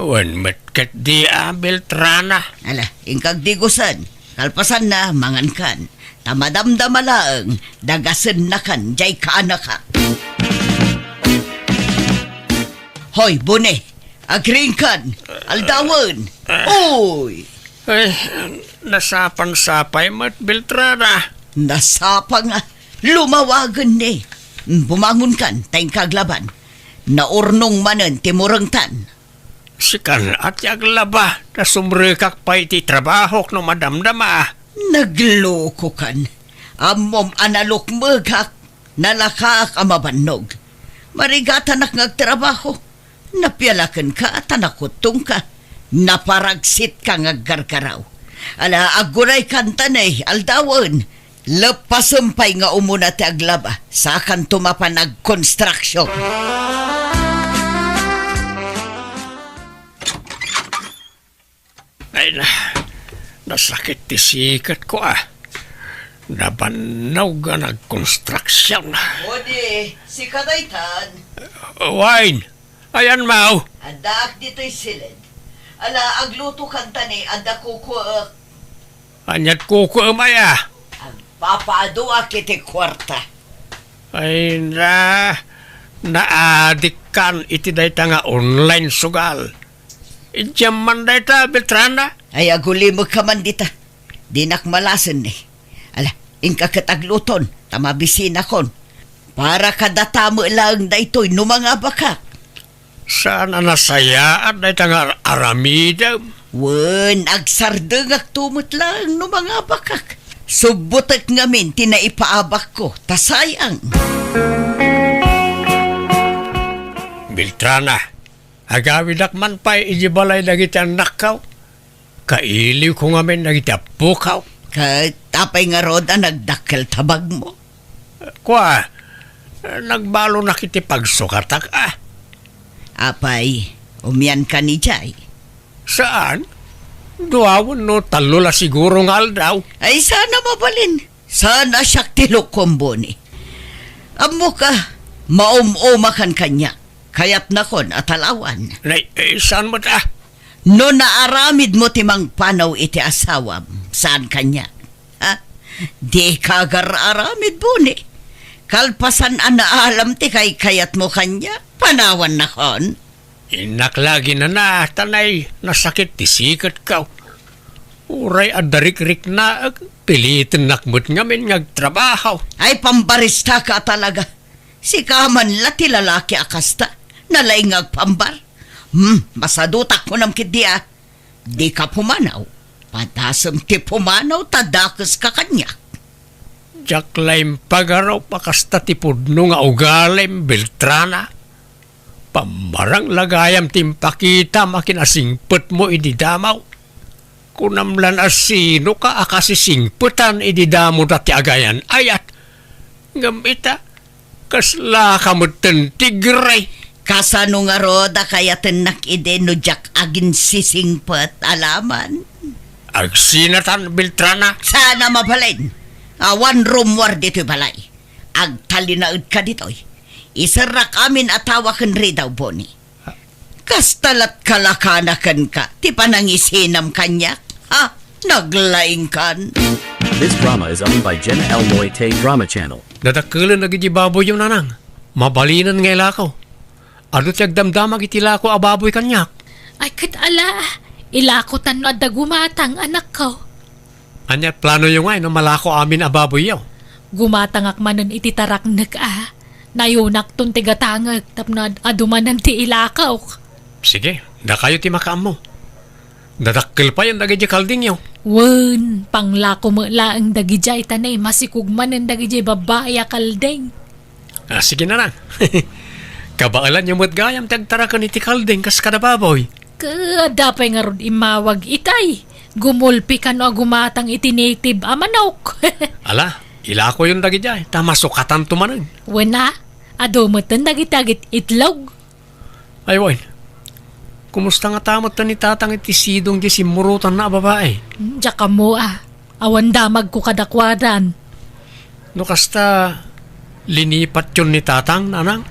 Wan matkat di Beltrana. Ala, ingkag digusan. Kalpasan na mangan kan. Tamadamdamalaang dagasan na kan jay kaanaka. Hoy, bune. Agring kan. Aldawan. Oy. Ay, nasapan-sapay mat Beltrana. Nasapa nga. Lumawagan ni. Bumangon kan, tayong kaglaban. Naurnong manan timurangtan. Sikan at yaglaba na sumrikak pa iti trabahok no madamdama. Nagloko kan. Amom analok magak. Nalakak amabanog. Marigatanak ngagtrabaho. Napyalakan ka at anakutong ka. Naparagsit ka ngaggargaraw. Ala aguray kantanay aldawan. Lepasampay nga umuna ti aglaba. Sakan tumapanag construction. Ay na, nasakit ti sikat ko Nabanaw nga nag-construction. Odi, si Kadaytan. Wine, ayan mau. Adak dito'y silid. Ala agluto kantani adak kukuak. Anyat kuko maya. Ang papaadua kiti kwarta. Ay naadikan iti dayta nga online sugal. Ijam man dayta, Beltrana. Ay aguli mo ka man dita. Dinak malasan ni. Ala, ingka katagluton, tamabisin akon. Para kadata mo lang daytoy no mga baka. Saan nasayaan dayta nga aramida? Wen, agsardengak tumot lang no mga bakak. Subutak ngamin tinaipaabak ko, tasayang. Beltrana, agawidak man pa'y ijibalay dagiti anak kaw. Kailiw ko ngamin dagiti apukaw. Katapay nga roda nagdakkel tabag mo. Kwa, nagbalo na kiti pagsukatak Apay, umyan ka ni Jay. Saan? Duawon no talula siguro nga aldaw. Ay sana mabalin. Sana siyak tilok komboni. Amo ka, maum-umakan kanya. Kayat na kon atalawan. Saan mo ta? No naaramid mo timang panaw iti asawam. Saan kanya? Ha? Di kagar-aramid buni. Kalpasan anaalam ti kay kayat mo kanya. Panawan na kon. Inaklagi na tanay, nasakit ti sikat kaw. Uray adarik-rik na, pilitin nakmut ngamin ngagtrabaho. Ay pambarista ka talaga. Si kaman lati lalaki akasta. Nalaingag pambar. Masadutak ko nam kidya. Di ka pumanaw. Padasam ti pumanaw, tadakas ka kanya. Jaklaim pagaraw pakasta ti pudno nga ugalim, Beltrana. Pambarang lagayam timpakita makinasingpet mo ididamaw. Kunamlan asino ka akasisingpetan ididamo dati agayan ayat. Ngamita, kasla kamutan tigray. Kasano nga roda kaya tenak ide no jak agin sisingpet alaman. Agsinatan, Beltrana. Sana mabalin. One room war dito'y balay. Agtalinaud ka dito'y. Isarak amin atawakan rin daw, Boni. Kastalat kalakanakan ka, ti panangisinam kanya. Ha? Naglaing kan. This drama is owned by Jenna L. Moite Drama Channel. Dadakulan na gijibaboy yung nanang. Mabalinan nga ilakaw. Adot yagdamdamag itilako ababoy kanyak. Ay katala, ilakotan no at dagumatang anak ko. Anyat plano yung no malako amin ababoy yaw. Gumatangak manon ititarak Nayunak ton tigatangag tapno adumanan ti ilakaw. Sige, da kayo ti makaam mo. Dadakkel pa yan dagiti kalding yaw. Wen, panglako mo laang dagijay tanay masikugman ang dagijay babaya kaldeng. Sige na lang. Kabaalan yung matgayam tagtarakan iti kalding kas kadababoy. Kadapay nga ron imawag itay. Gumulpi ka no gumatang iti native amanok. Ala, ilako yung dagijay. Tamasukatan tumanan. Wena, adumotan dagitagit itlog. Ay, Wayne. Kumusta nga tamot na ni tatang iti sidong di simurutan na babae? Diyak mo awan damag ko kadakwadan. No kasta linipat yun ni tatang, nanang?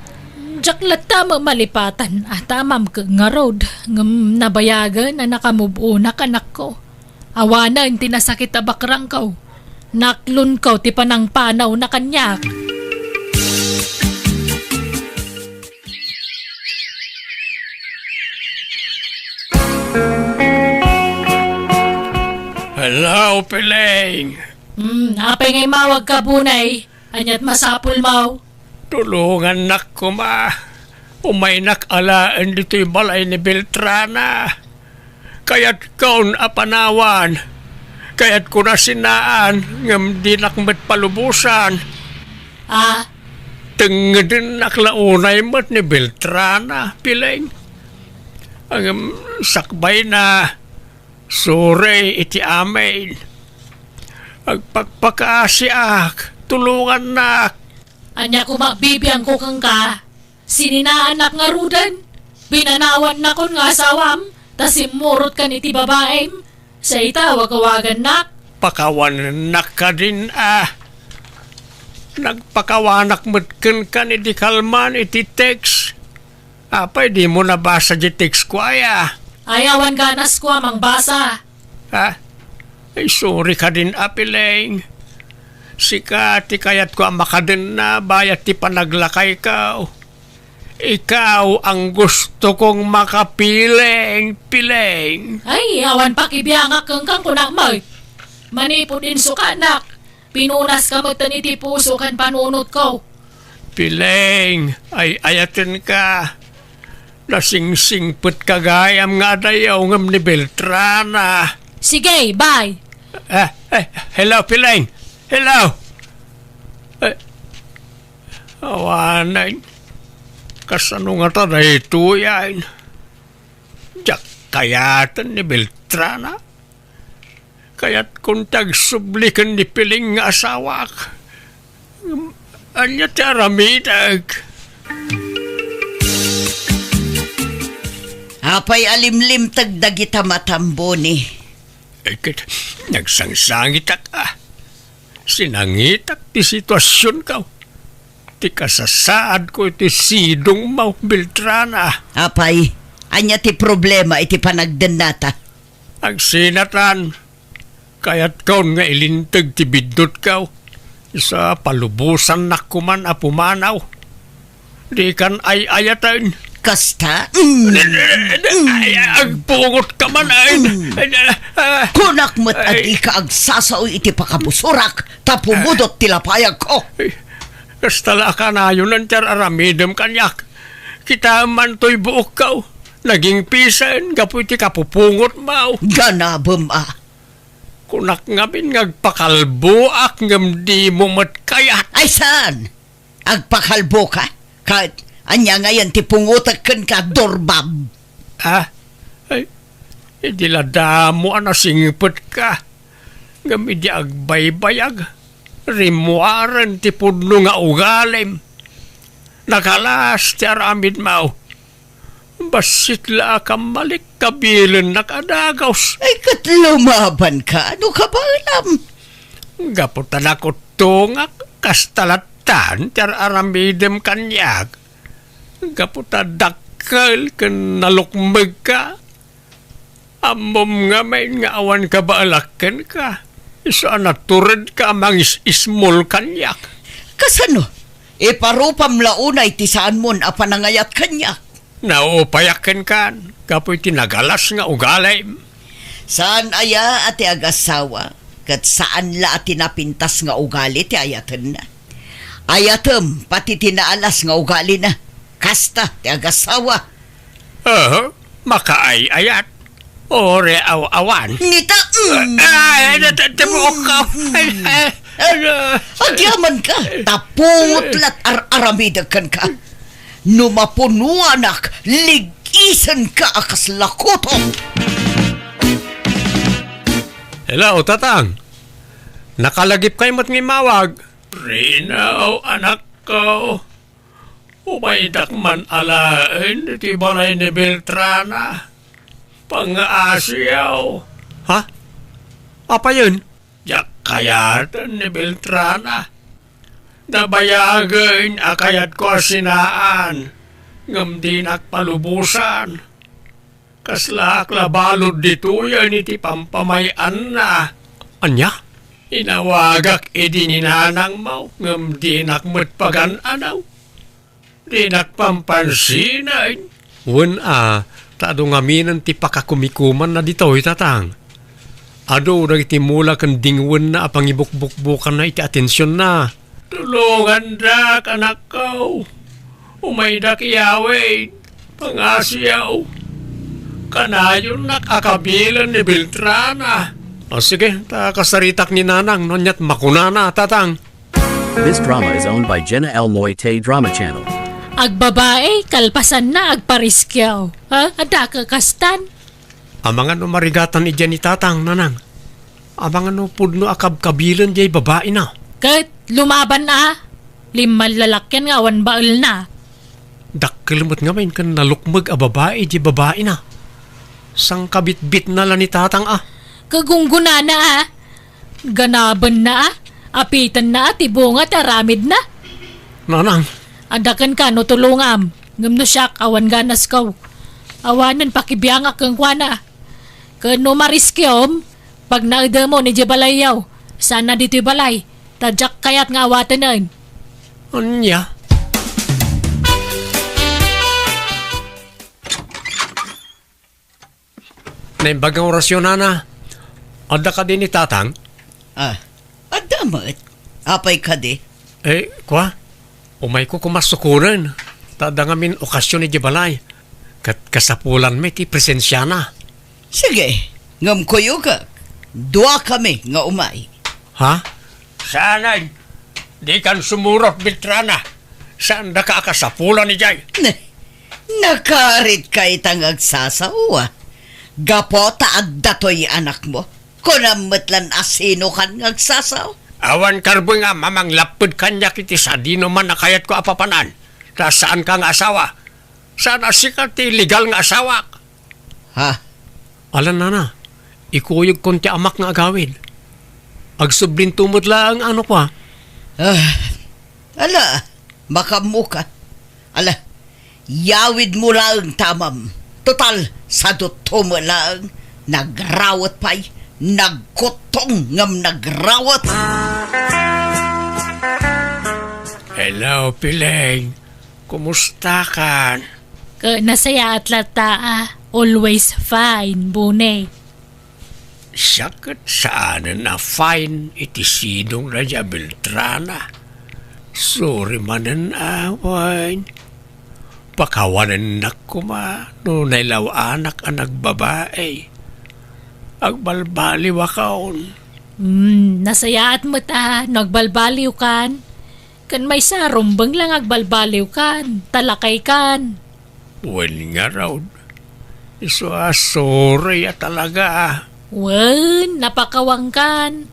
Diyak lata malipatan tamam ka nga road. Ngam nabayagan na nakamubunak anak ko. Awana ang tinasakit abakrang ko. Naklon ko ti panang panaw na kanyak. Hello, Piling. Apay ngay mawag ka bunay. Anyat masapul maw. Tulungan na ko, ma. Umay nakalaan dito'y balay ni Beltrana. Kaya't kaon apanawan. Kaya't ko na sinaan ngam di nakmet palubusan. Ah, Tengedin naklaunay mat ni Beltrana, piling. Ang sakbay na sore iti amin. Agpagpakaasiak, tulungan na. anya ko magbibiyang ko kang ka. Sininaanak nga rudan. Binanawan na kon nga asawam. Tas imurot ka ni ti babaem. Sa itawag-awagan nak. Pakawanak ka din Nagpakawanak matken ka ni di kalman iti text. Apay di mo nabasa di text ko Ayawan ganas ko amang basa. Ha? Ay sorry ka din apileng. Sika ti kayat ko makadin na bayat ti panaglakay ka. Ikaw ang gusto kong makapiling, pileng. Ay, awan pakibiyangak kang kunak mo. Manipod din sukanak. Pinunas ka mo iti puso kan panunot ko. Pileng, ay ayatin ka. Nasingsingput kagayam nga dayaw ngam ni Beltrana. Sige, bye. Hello, Pileng. Hello. Awanay. Kasano nga ta na ito yan? Diyak kayatan ni Beltrana. Kaya't kung tagsublikan ni Piling nga asawak. Anya ti aramidag. Apay alimlim tagdagita matambo ni. Nagsangsangit ka. Sinangitak ti sitwasyon ka. Ti kasasaad ko iti sidong mau Beltrana. Apay, anya ti problema iti panagdanata. Ang sinatan, kaya't kaon nga ilintag ti bidot ka. Isa palubusan na kuman apumanaw. Di kan ay ayatan. Kasta? Ay, agpungot ka man ay. Kunak mo't adi ka agsasaoy iti pakabusurak tapumudot tilapayag ko. Kastala ka na yun ang tiyar aramidem kanyak. Kita man to'y buok ka. Naging pisan, gapu iti kapupungot mau. Ganabem Kunak nga bin ngagpakalbuak ngam di mo matkayat. Ay saan? Agpakalbo ka? Kahit anya ngayon ti pungutakan ka dorbab. Ay, idilada mo singipot ka. Ngam idi agbaybayag. Rimuaran ti pudno nga ugalim. Nakalas ti aramid mau. Basit la kang malik kabilan nakadagaws. Ay katlumaban ka? Ano ka ba alam? Gaputan ako tungak kastalatan ti aramidem kanyag. Gaputan dakkel ken nalukmeg ka. Amom nga may nga awan ka ba alaken ka. Isa naturad ka amang ismol kanyak. Kasano? Iparupam launay ti saan mon apanangayat kanya. Naupayaken kan. Kapoy tinagalas nga ugalay. Saan aya ati agasawa? Kat saan la ati napintas nga ugali ti ayatan na? Ayatem pati tinaalas nga ugali na. Kasta ti agasawa. Makaay-ayat. Ore aw-awan. Nita! Ay, natatabok ka. Agyaman ka! Tapungutlat aramidakan ka. Numapunuanak, ligisan ka akas lakoto. Hello, tatang. Nakalagip kayo mo't ngimawag. Rinaw, anak ko. Umaydak man alain, iti balay ni Beltrana. Pang-aasiyaw. Ha? Apa yun? Yak kayatan ni Beltrana. Nabayagin akayat ko sinaan. Ngam di nakpalubusan. Kaslak labalod dito yan iti pampamayan na. Anya? Inawagak edi ninanang mau. Ngam di nakmatpagan anaw. Di nakpampansinan. Tado nga minan ti pakakumikuman na dito'y tatang. Ado nagtimula kan dingwan na apangibukbukbukan na iti atensyon na. Tulungan dak anak ko. Umaydak iyawin, pangasiyaw. Kanayon nakakabilan ni Beltrana. O sige, kasaritak ni Nanang, nonyat makunana, tatang. This drama is owned by Jenna L. Moite Drama Channel. Agbabae, kalpasan na agpariskyaw. Ha? Ada ka kastan? Amangan marigatan ni Jenny tatang, Nanang. Amangan pudno akab-kabilan jay babae na. Kat, lumaban na. Limal lalakyan nga, wan baal na. Dakkelmot nga main kan nalukmag a babae jay babae na. Sang kabit-bit na lang ni tatang Kagungguna na Ganaban na Apitan na tibungat aramid na. Nanang. Adakan ka no tulungam. Ngam no siyak awan ganas kaw. Awanan pakibiyangak kang kwana. Kano mariskiom. Pag naada mo ni Jebalayaw. Sana dito'y balay. Tadyak kayat nga awatanan. Anya? Naimbagang orasyon, Nana. Ada ka din ni tatang? Adamat. Apay ka di. Kwa? Umay ko kumasukuran. Tada nga min okasyon ni Jebalay. Kat kasapulan may ti presensya na. Sige, ngam kuyo ka. Dua kami nga umay. Ha? Sanay. Di kan sumurot, Beltrana. Saan da ka kasapulan ni Jay? Nakarit ka itang agsasawa. Gapota at datoy anak mo. Kunamatlan asino kan ngagsasaw. Awan karbo nga mamang lapod kanya kiti sa di naman nakayat ko apapanan. Ta saan ka nga asawa? Saan asikat ti legal nga asawa? Ha? Alan na. Ikuyog kon ti amak nga agawid. Agsublin tumod lang ano pa. Ala, makamuka. Ala, yawid mo lang tamam. Total, sa duto mo lang, nagrawat pa'y, nagkutong ngam nagrawat. Hello, Pileng. Kumusta kan? Nasaya at lata always fine, bune. Sakit saan na fine iti sinong na niya Beltrana. Sorry manan awan. Pakawanan na kuma no nailaw anak ang nagbabae. Agbalbaliw akaon. Nasaya at mata, nagbalbaliw kan. Kan may sarumbang lang agbalbaliw kan, talakay kan. Well nga raw. Iso sorry talaga. Wen, napakawang kan.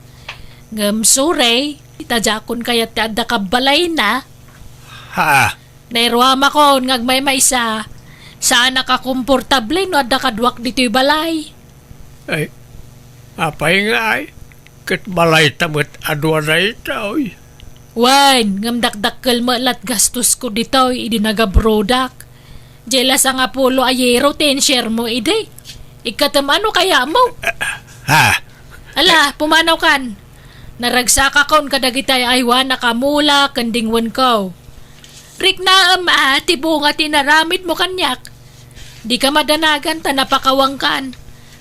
Ngam sorry, itajakon kaya ti adda kabalay na. Ha? Nairwama ko, ngagmay maysa. Saan nakakomportable no adda kadwak dito'y balay. Ay, apay nga ay. Kat balay tamot adwa na ito. Wen, ngam dakdakkel malat gastos ko dito'y idinagabrodak. Jelas ang Apollo Ayero tenshare mo ide. Ikatamano kaya mo? Ha? Ala, pumanaw kan. Naragsaka kon kadagitay aywan nakamula kandingwan ko. Rik na tibunga tinaramid mo kanyak. Di ka madanagan ta napakawangkan.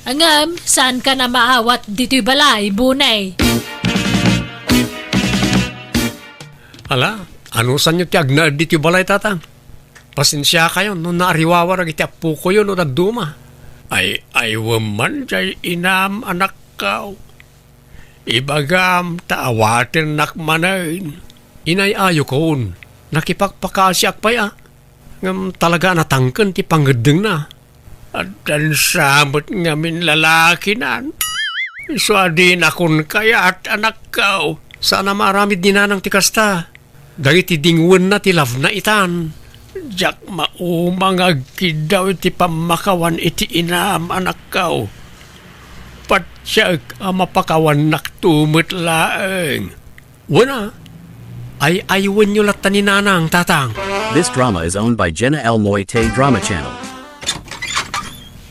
Angam, saan ka na maawat dito'y balay, bunay? Ala, ano saan nyo tiyag na dito'y balay tatang? Pasensya kayo, no naariwawa rin iti apo ko yun o nagduma. Ay waman jay inam anak kao. Ibagam taawatin nakmanain. Inay-ayo koon. Nakipagpakasyak pa ya. Ngam talaga natangken ti panggedeng na. At dan samot ngamin lalaki nan. Iso adin akon kaya at anak kao. Sana maramid ninanang ti kasta. Dagiti dingwen na ti love na itan. Jak maumang agkidaw iti pamakawan iti inam anak kao. Patsyag mapakawan naktumot laeng. Wana, ay aywan nyo lata ni nanang tatang. This drama is owned by Jenna L. Moite Drama Channel.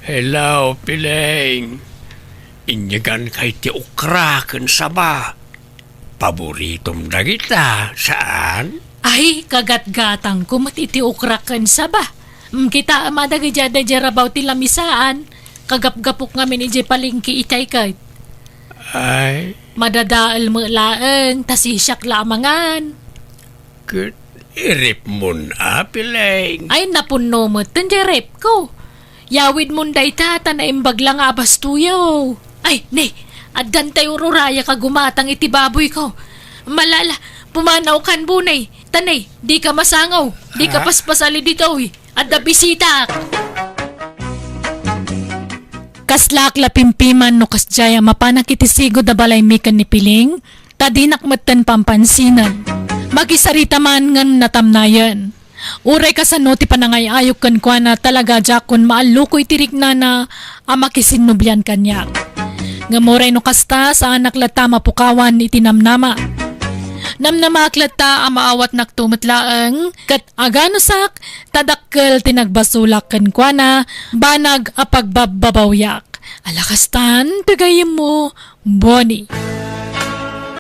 Hello, Pileng. Inyagan kay ti ukraken saba. Paboritom na kita. Saan? Ay, kagat-gatang kumatiti ukrakan sa ba? Kita madagijada jarabaw ti lamisaan. Kagap-gapok ngamin ije palingki itay kay. Ay, Madadaal mo laeng, tasisyak lamangan. ket Irip mo na, Piling. Ay napuno mo tan rep ko. Yawid mo day tata na imbag lang abas tuyaw. Ay, ne, addan tayo ruraya ka gumatang iti baboy ko. Malala, pumanaw kan bunay. Tanay, di ka masangaw. Di ka paspasali dito, adda bisita. Kaslak la pimpiman no kasjaya mapanak iti sigo da balay mikan ni Piling. Tadinak matan pampansinan. Magisarita man ngan natamnayan. Uray ka sa ti panangayayok kan kwa na talaga jakon maalukoy tirik na amakisinubyan kanyak. Ngamuray no kasta sa anak lata mapukawan itinamnama. Namnama aklata amaawat naktumatlaang kat aganosak tadakkel tinagbasulak kan kwa na banag apagbababawyak. Alakastan, tagayin mo, Bonnie.